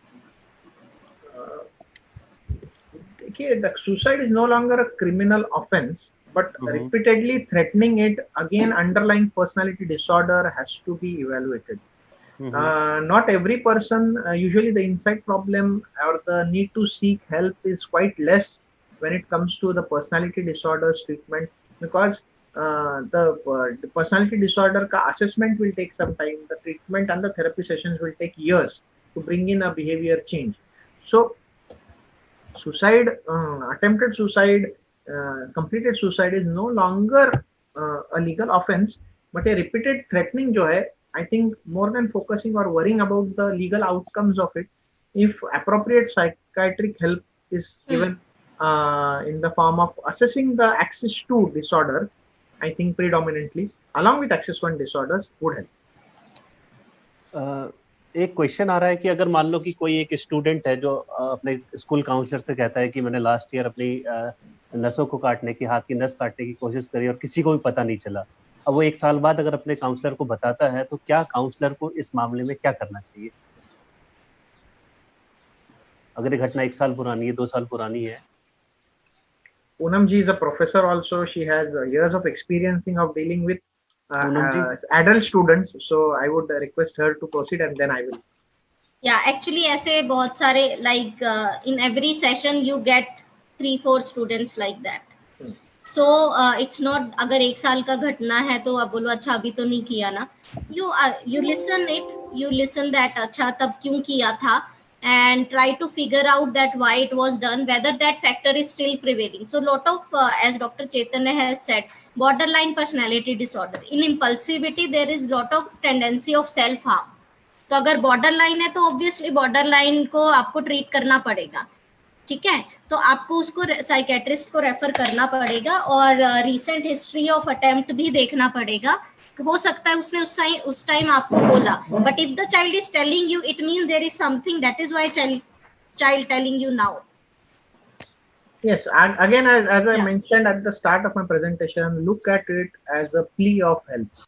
देखिए, suicide is no longer a criminal offence, but repeatedly threatening it, again underlying personality disorder has to be evaluated. Not every person, usually the insight problem or the need to seek help is quite less when it comes to the personality disorders treatment, because the personality disorder ka assessment will take some time, the treatment and the therapy sessions will take years to bring in a behavior change. So suicide, attempted suicide, completed suicide is no longer a legal offense, but a repeated threatening जो है, I think more than focusing or worrying about the legal outcomes of it, if appropriate psychiatric help is given in the form of assessing the axis 2 disorder, I think predominantly along with axis 1 disorders would help. एक question आ रहा है कि अगर मान लो कि कोई एक student है जो अपने स्कूल काउंसलर से कहता है कि मैंने लास्ट ईयर अपनी नसों को काटने की, हाथ की नस काटने की कोशिश करी और किसी को भी पता नहीं चला, अब वो 1 साल बाद अगर अपने काउंसलर को बताता है, तो क्या काउंसलर को इस मामले में क्या करना चाहिए? अगर ये घटना 1 साल पुरानी है, 2 साल पुरानी है। Poonam ji is a professor also. She has years of experiencing of dealing with adult students, so I would request her to proceed and then I will. Yeah, actually ऐसे बहुत सारे, like in every session you get 3-4 students like that. So it's not, अगर 1 साल का घटना है तो आप बोलो अच्छा अभी तो नहीं किया ना, you listen it, you listen that अच्छा तब क्यों किया था, and try to figure out that why it was done, whether that factor is still prevailing. So lot of as Dr. Chaitanya has said, borderline personality disorder, in impulsivity there is lot of tendency of self harm. तो अगर borderline है तो obviously borderline को आपको treat करना पड़ेगा, ठीक है, तो आपको उसको साइकेट्रिस्ट को रेफर करना पड़ेगा और recent history of attempt भी देखना पड़ेगा। हो सकता है उसने उस टाइम आपको बोला, but if the child is telling you, it means there is something, that is why child telling you now. Yes, again as I mentioned at the start of my presentation, look at it as a plea of help.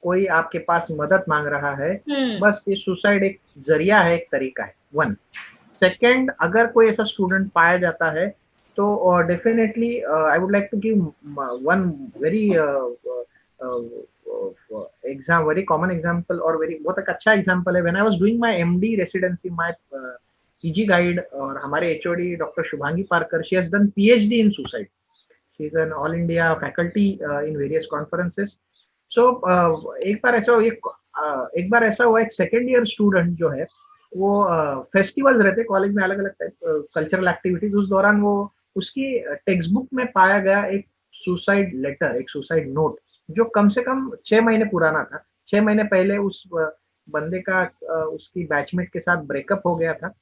कोई आपके पास मदद मांग रहा है, बस ये suicide एक जरिया है, एक तरीका है, 1. सेकेंड, अगर कोई ऐसा स्टूडेंट पाया जाता है तो definitely I would like to give one very very common example or बहुत एक अच्छा example है. When I was doing my MD residency, my PG guide और हमारे HOD Dr. Shubhangi Parkar, she has done PhD in suicide. She is an all India faculty in various conferences. So एक बार ऐसा हुआ, एक second year student जो है वो festivals रहते कॉलेज में, अलग अलग टाइप कल्चरल एक्टिविटीज, उस दौरान वो उसकी टेक्स्ट बुक में पाया गया एक सुसाइड लेटर, एक सुसाइड नोट जो कम से कम 6 महीने पुराना था। 6 महीने पहले उस बंदे का उसकी बैचमेट के साथ ब्रेकअप हो गया था,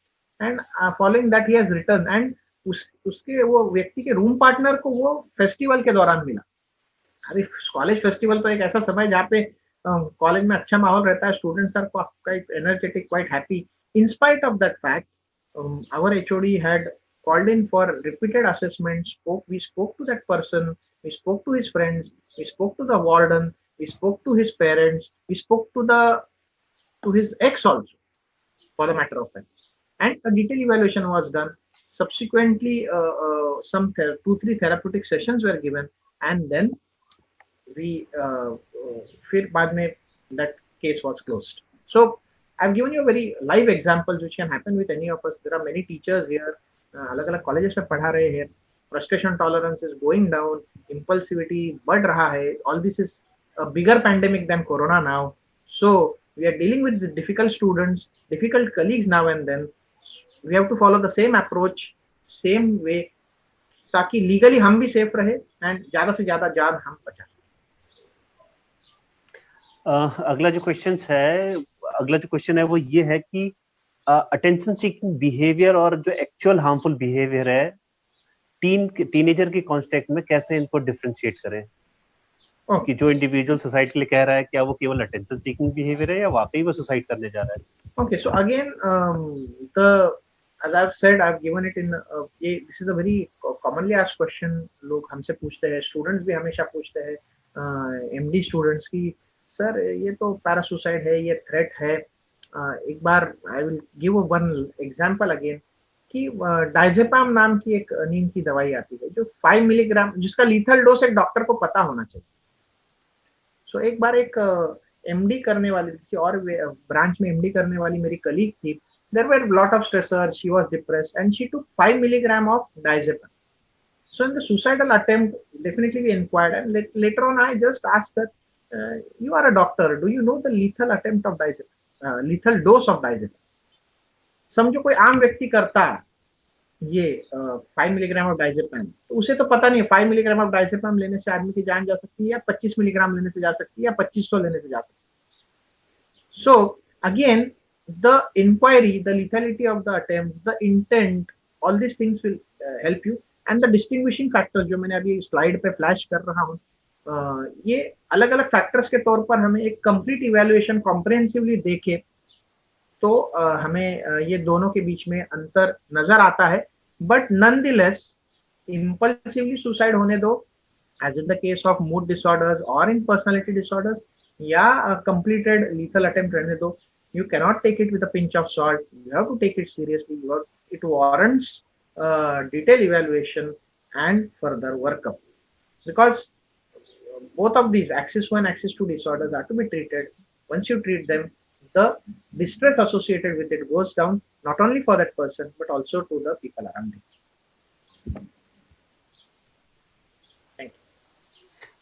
and following that he has return, and उसके वो व्यक्ति के रूम पार्टनर को वो फेस्टिवल के दौरान मिला। अभी कॉलेज फेस्टिवल तो एक ऐसा समय जहाँ पे कॉलेज में अच्छा माहौल रहता है, students are quite energetic, quite happy. In spite of that fact, our HOD had called in for repeated assessments. We spoke to that person, we spoke to his friends, we spoke to the warden, we spoke to his parents, we spoke to his ex also, for the matter of fact. And a detailed evaluation was done. Subsequently, some 2-3 therapeutic sessions were given, and then फिर बाद में that case was closed. So I've given you a very live examples which can happen with any of us. There are many teachers here, अलग-अलग colleges में पढ़ा रहे हैं. Frustration tolerance is going down, impulsivity बढ़ रहा है. All this is a bigger pandemic than Corona now. So we are dealing with the difficult students, difficult colleagues now and then. We have to follow the same approach, same way, ताकि legally हम भी safe रहे and ज़्यादा से ज़्यादा जान हम बचा सकें. अगला जो क्वेश्चन है वो ये है कि अटेंशन सीकिंग बिहेवियर और जो एक्चुअल हार्मफुल बिहेवियर है टीनेजर के कॉन्टेक्स्ट में कैसे इनको डिफरेंशिएट करें? कि जो इंडिविजुअल सुसाइड के लिए कह रहा है क्या वो केवल अटेंशन सीकिंग बिहेवियर है या वाकई वो सुसाइड करने जा रहा है? Okay, so again, as I've said, I've given it in. This is a very commonly asked question. लोग हमसे पूछते हैं, students भी हमेशा पूछते हैं, MD students की, सर ये तो पैरासुसाइड है, ये थ्रेट है. एक बार I will give one example again कि डाइजेपाम नाम की एक नींद की दवाई आती है जो 5 मिलीग्राम, जिसका लीथल डोज एक डॉक्टर को पता होना चाहिए. So एक बार एक MD करने वाली, किसी और ब्रांच में MD करने वाली मेरी कलीग थी. There were lot of stressors. She was depressed and she took 5 milligram of diazepam. So in the suicidal attempt, definitely we inquired, and later on I just asked her, "You are a doctor. Do you know the lethal attempt of diazepam, lethal dose of diazepam?" समझो कोई आम व्यक्ति करता है ये 5 milligram of diazepam, तो उसे तो पता नहीं है 5 मिलीग्राम ऑफ डाइजेपाम लेने से आदमी की जान जा सकती है या 25 मिलीग्राम लेने से जा सकती है या 2500 लेने से जा सकती है. So again, the inquiry, the lethality of the attempt, the intent, all these things will help you. And the distinguishing factors जो मैंने अभी स्लाइड पे फ्लैश कर रहा हूँ, ये अलग अलग फैक्टर्स के तौर पर हमें एक कंप्लीट इवैल्यूएशन कॉम्प्रिहेंसिवली देखे तो हमें ये दोनों के बीच में अंतर नजर आता है. बट नॉनदलेस इंपल्सिवली सुसाइड होने दो, as in the case of mood disorders और इन पर्सनालिटी डिसऑर्डर्स, या कंप्लीटेड लीथल अटेम्प्ट रहने दो. You cannot take it with a pinch of salt. You have to take it seriously. It warrants detailed evaluation and further workup, because both of these axis 1, axis 2 disorders are to be treated. Once you treat them, the distress associated with it goes down, not only for that person but also to the people around him. Thank you.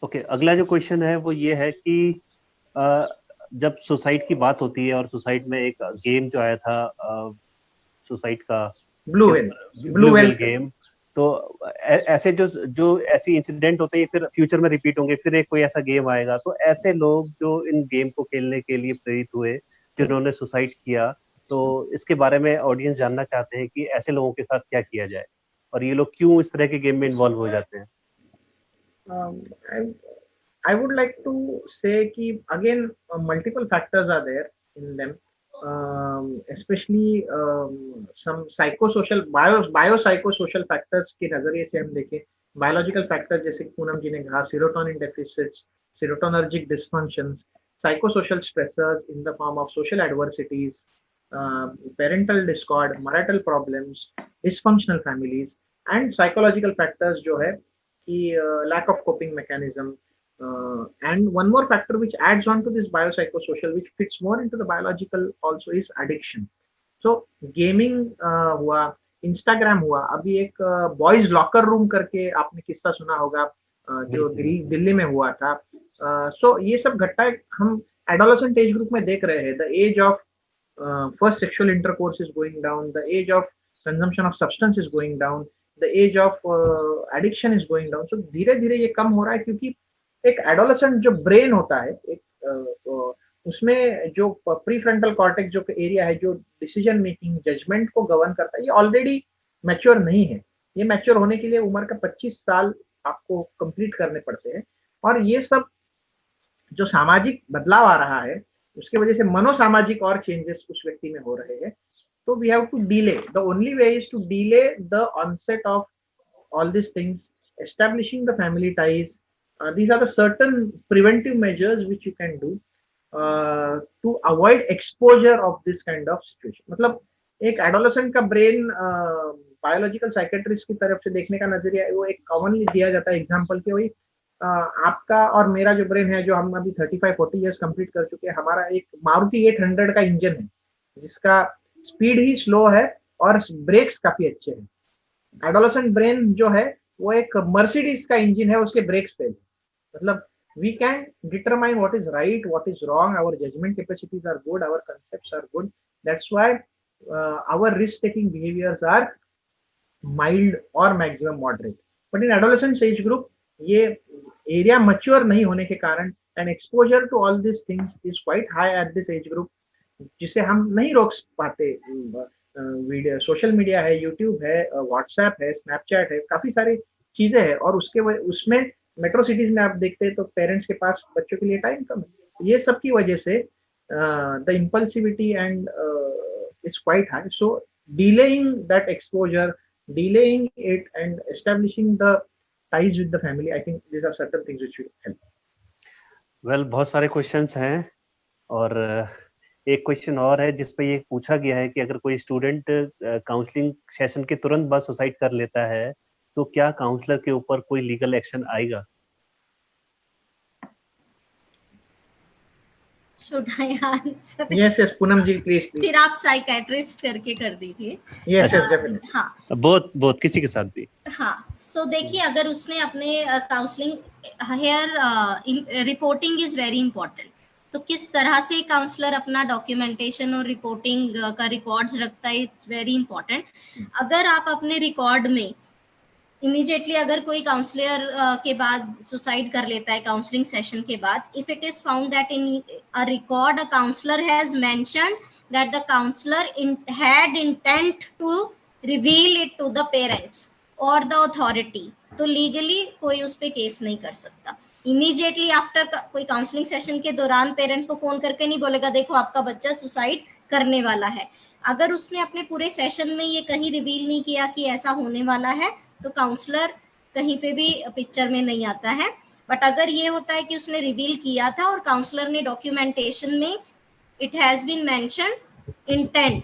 Okay, अगला जो question है वो ये है कि जब suicide की बात होती है, और सुसाइड में एक गेम जो आया था सुसाइड का, ब्लू व्हेल गेम, तो ऐसे जो ऐसी इंसिडेंट होते हैं फिर फ्यूचर में रिपीट होंगे, फिर एक कोई ऐसा गेम आएगा, तो ऐसे लोग जो इन गेम को खेलने के लिए प्रेरित हुए, जिन्होंने सुसाइड किया, तो इसके बारे में ऑडियंस जानना चाहते हैं कि ऐसे लोगों के साथ क्या किया जाए और ये लोग क्यों इस तरह के गेम में इन्वॉल्व हो जाते हैं. I would like to say कि again multiple factors are there in them, especially some psychosocial biopsychosocial factors के नजरिए से हम देखें. Biological factors जैसे पूनम जी ने कहा, serotonin deficits, serotonergic dysfunctions, psychosocial stressors in the form of social adversities, parental discord, marital problems, dysfunctional families, and psychological factors जो है कि lack of coping mechanism. And one more factor which adds on to this biopsychosocial, which fits more into the biological also, is addiction. So gaming हुआ, Instagram हुआ, अभी एक boys locker room करके आपने किस्सा सुना होगा जो दिल्ली में हुआ था. So ये सब घटना हम एडोलेसेंट एज ग्रुप में देख रहे हैं. The age of first sexual intercourse is going down, the age of consumption of substance is going down, the age of addiction is going down. So धीरे धीरे ये कम हो रहा है, क्योंकि एक एडोलेसेंट जो ब्रेन होता है, एक उसमें जो प्रीफ्रंटल कॉर्टेक्स जो एरिया है, जो डिसीजन मेकिंग, जजमेंट को गवर्न करता है, ये ऑलरेडी मैच्योर नहीं है. ये मैच्योर होने के लिए उम्र का 25 साल आपको कंप्लीट करने पड़ते हैं. और ये सब जो सामाजिक बदलाव आ रहा है, उसके वजह से मनोसामाजिक और चेंजेस उस व्यक्ति में हो रहे हैं. तो we have to delay, the only way is to delay the onset of all this things, establishing the family ties. These are the certain preventive measures which you can do to avoid exposure of this kind of situation. मतलब एक adolescent का brain biological psychiatrist की तरफ से देखने का नजरिया वो एक commonly दिया जाता है एग्जाम्पल के, वही आपका और मेरा जो ब्रेन है, जो हम अभी 35-40 years कंप्लीट कर चुके हैं, हमारा एक मारुति 800 का इंजन है जिसका स्पीड ही स्लो है और ब्रेक्स काफी अच्छे हैं. एडोलेसेंट ब्रेन जो है वो एक मर्सिडीज का इंजन है, उसके ब्रेक्स फेल. मतलब we can determine what is right, what is wrong, our judgment capacities are good, our concepts are good. That's why our risk taking behaviors are mild or maximum moderate. But in adolescent age group ये area mature नहीं होने के कारण and exposure to all these things is quite high at this age group, जिसे हम नहीं रोक पाते। वीडियो, सोशल मीडिया है, यूट्यूब है, व्हाट्सएप है, स्नैपचैट है, काफी सारी चीजें हैं, और उसमें मेट्रो सिटीज में आप देखते हैं तो पेरेंट्स के पास बच्चों के लिए टाइम कम है। ये सब की वजह से the impulsivity and is quite high. So delaying that exposure, delaying it and establishing the ties with the family, I think these are certain things which will help. Well, बहुत सारे क्वेश्चंस हैं, और एक क्वेश्चन और है जिसपे ये पूछा गया है कि अगर कोई स्टूडेंट काउंसलिंग सेशन के तुरंत बाद सुसाइड कर लेता है तो क्या काउंसलर के ऊपर कोई लीगल एक्शन आएगा? Should I answer? Yes, Poonam ji, please. फिर आप साइकेट्रिस्ट करके कर दीजिए। Yes, definitely. हाँ, बहुत किसी के साथ भी। हाँ, सो देखिए, अगर उसने अपने counselling here reporting is very important, तो किस तरह से काउंसलर अपना डॉक्यूमेंटेशन और रिपोर्टिंग का रिकॉर्ड्स रखता है, इट्स वेरी इंपॉर्टेंट। अगर आप अपने रिकॉर्ड में इमीडिएटली अगर कोई काउंसलर के बाद सुसाइड कर लेता है काउंसलिंग सेशन के बाद, if it is found that in a record a counsellor has mentioned that the counsellor had intent to reveal it to the parents और द अथॉरिटी, तो लीगली कोई उस पर केस नहीं कर सकता। इमीडिएटली आफ्टर कोई काउंसलिंग सेशन के दौरान पेरेंट्स को फोन करके नहीं बोलेगा देखो आपका बच्चा सुसाइड करने वाला है। अगर उसने अपने पूरे सेशन में ये कहीं रिवील नहीं किया कि ऐसा होने वाला है, तो काउंसलर कहीं पे भी पिक्चर में नहीं आता है। बट अगर ये होता है कि उसने रिवील किया था और काउंसलर ने डॉक्यूमेंटेशन में it has been mentioned intent,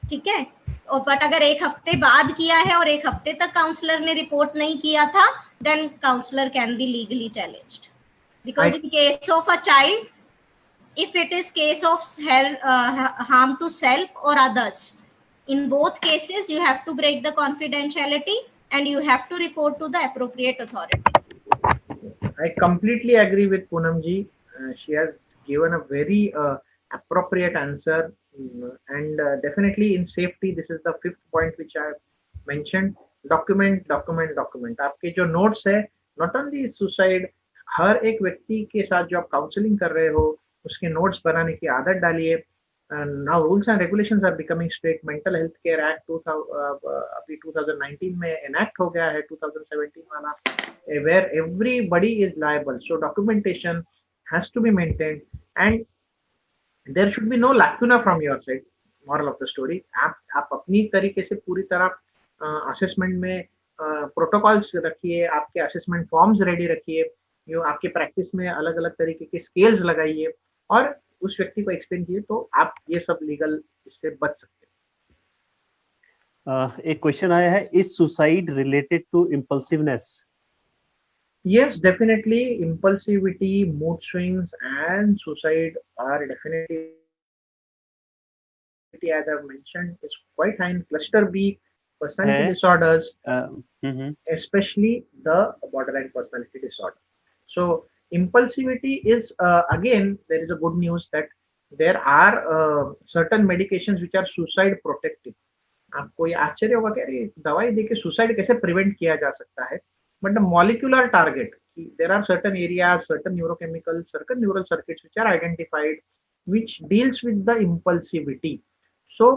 ठीक है, और बट अगर एक हफ्ते बाद किया है और एक हफ्ते तक काउंसलर ने रिपोर्ट नहीं किया था, then counselor can be legally challenged, because in case of a child, if it is case of harm to self or others, in both cases you have to break the confidentiality and you have to report to the appropriate authority. I completely agree with Poonam ji. She has given a very appropriate answer, and definitely in safety, this is the fifth point which I mentioned. Document. आपके जो notes है, not only suicide, हर एक व्यक्ति के साथ जो आप counselling कर रहे हो उसके नोट्स बनाने की आदत डालिए। Now rules and regulations are becoming strict. Mental health care act अभी 2019 में एनैक्ट हो गया है, 2017 वाला, where everybody is liable. So documentation has to be maintained and there should be no lacuna from your side. Moral of the story, आप अपनी तरीके से पूरी तरह असेसमेंट में प्रोटोकॉल्स रखिए, आपके असेसमेंट फॉर्म्स रेडी रखिए, आपके प्रैक्टिस में अलग अलग तरीके के स्केल्स लगाइए और उस व्यक्ति को एक्सप्लेन कीजिए, तो आप ये सब लीगल इससे बच सकते हैं। एक क्वेश्चन आया है, is suicide related to impulsiveness? Yes, definitely. Impulsivity, mood swings and suicide are definitely, as I've mentioned, is quite high in cluster B personality disorders, especially the borderline personality disorder. So impulsivity is again, there is a good news that there are certain medications which are suicide protective. आपको ये आश्चर्य होगा कि अरे दवाई देके suicide कैसे prevent किया जा सकता है, but the molecular target, there are certain areas, certain neurochemicals, certain neural circuits which are identified which deals with the impulsivity. So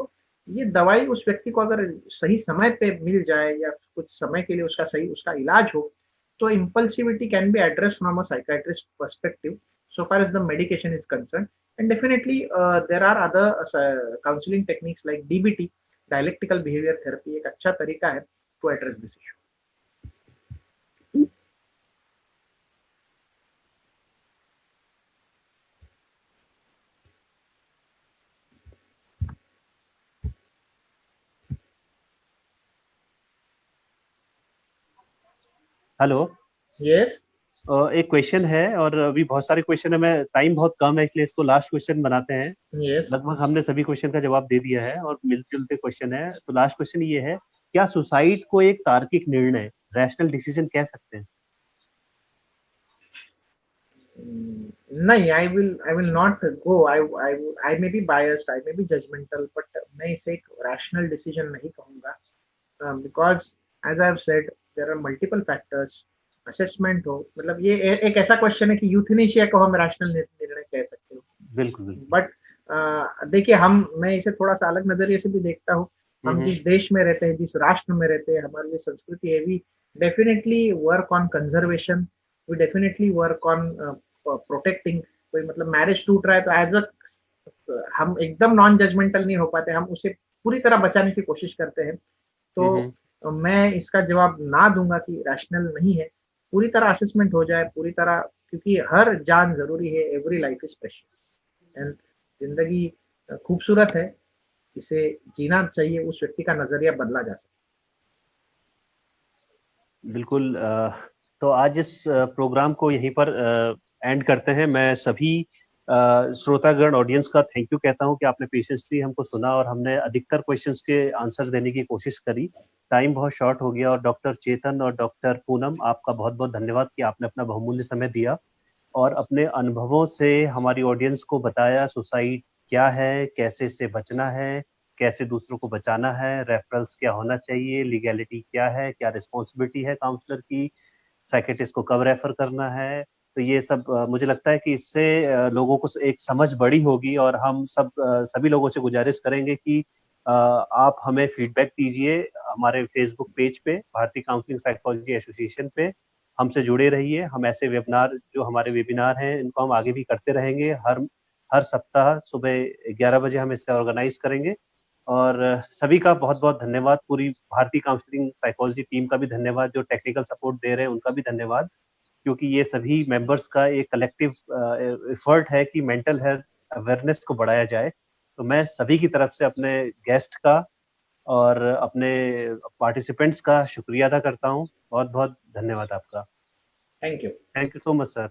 ये दवाई उस व्यक्ति को अगर सही समय पे मिल जाए या कुछ समय के लिए उसका इलाज हो, तो impulsivity can be addressed from a psychiatrist perspective so far as the medication is concerned. And definitely there are other counseling techniques like DBT, dialectical behavior therapy, एक अच्छा तरीका है to address this issue. Hello. Yes. एक question है और अभी बहुत सारे क्वेश्चन है, मैं टाइम बहुत कम है इसलिए इसको लास्ट क्वेश्चन बनाते हैं। लगभग हमने सभी क्वेश्चन का जवाब दे दिया है और मिलते जुलते क्वेश्चन है, तो लास्ट क्वेश्चन ये है, क्या सुसाइड को एक तार्किक निर्णय, रैशनल डिसीजन कह सकते हैं? नहीं, I will not go. I may be biased, I may be judgmental, but मैं इसे एक rational decision नहीं कहूँगा, because as I have said, there are multiple factors. Assessment हो, मतलब ये एक ऐसा क्वेश्चन है कि यूथनेशिया को हम रैशनल निर्णय कह सकते हो। बिल्कुल बिल्कुल। बट देखिए, मैं इसे थोड़ा सा अलग नजरिए से भी देखता हूँ। हम जिस देश में रहते हैं, जिस राष्ट्र में रहते हैं, हमारी जो संस्कृति है, we definitely work on conservation, we definitely work on protecting. कोई मतलब मैरिज टूट रहा है तो एज अ हम एकदम नॉन जजमेंटल नहीं हो पाते, हम उसे पूरी तरह बचाने की कोशिश करते हैं। तो मैं इसका जवाब ना दूंगा कि रैशनल नहीं है, पूरी तरह असेसमेंट हो जाए, पूरी तरह, क्योंकि हर जान जरूरी है, every life is precious and जिंदगी खूबसूरत है, इसे जीना चाहिए, उस व्यक्ति का नजरिया बदला जा सकता है। बिल्कुल। तो आज इस प्रोग्राम को यहीं पर एंड करते हैं। मैं सभी श्रोतागण ऑडियंस का थैंक यू कहता हूं कि आपने पेशेंसली हमको सुना और हमने अधिकतर क्वेश्चंस के आंसर देने की कोशिश करी। टाइम बहुत शॉर्ट हो गया और डॉक्टर चेतन और डॉक्टर पूनम, आपका बहुत बहुत धन्यवाद कि आपने अपना बहुमूल्य समय दिया और अपने अनुभवों से हमारी ऑडियंस को बताया सुसाइड क्या है, कैसे इससे बचना है, कैसे दूसरों को बचाना है, रेफरल्स क्या होना चाहिए, लीगैलिटी क्या है, क्या रिस्पॉन्सिबिलिटी है काउंसलर की, साइकेट्रिस्ट को कब रेफर करना है। तो ये सब मुझे लगता है कि इससे लोगों को एक समझ बड़ी होगी और हम सभी लोगों से गुजारिश करेंगे कि आप हमें फीडबैक दीजिए हमारे फेसबुक पेज पे, भारतीय काउंसलिंग साइकोलॉजी एसोसिएशन पे। हमसे जुड़े रहिए। हम ऐसे वेबिनार, जो हमारे वेबिनार हैं, इनको हम आगे भी करते रहेंगे। हर सप्ताह सुबह 11 बजे हम इसे ऑर्गेनाइज करेंगे। और सभी का बहुत बहुत धन्यवाद। पूरी भारतीय काउंसलिंग साइकोलॉजी टीम का भी धन्यवाद, जो टेक्निकल सपोर्ट दे रहे हैं उनका भी धन्यवाद, क्योंकि ये सभी मेंबर्स का एक कलेक्टिव एफर्ट है कि मेंटल हेल्थ अवेयरनेस को बढ़ाया जाए। तो मैं सभी की तरफ से अपने गेस्ट का और अपने पार्टिसिपेंट्स का शुक्रिया अदा करता हूँ। बहुत बहुत धन्यवाद आपका। Thank you so much sir.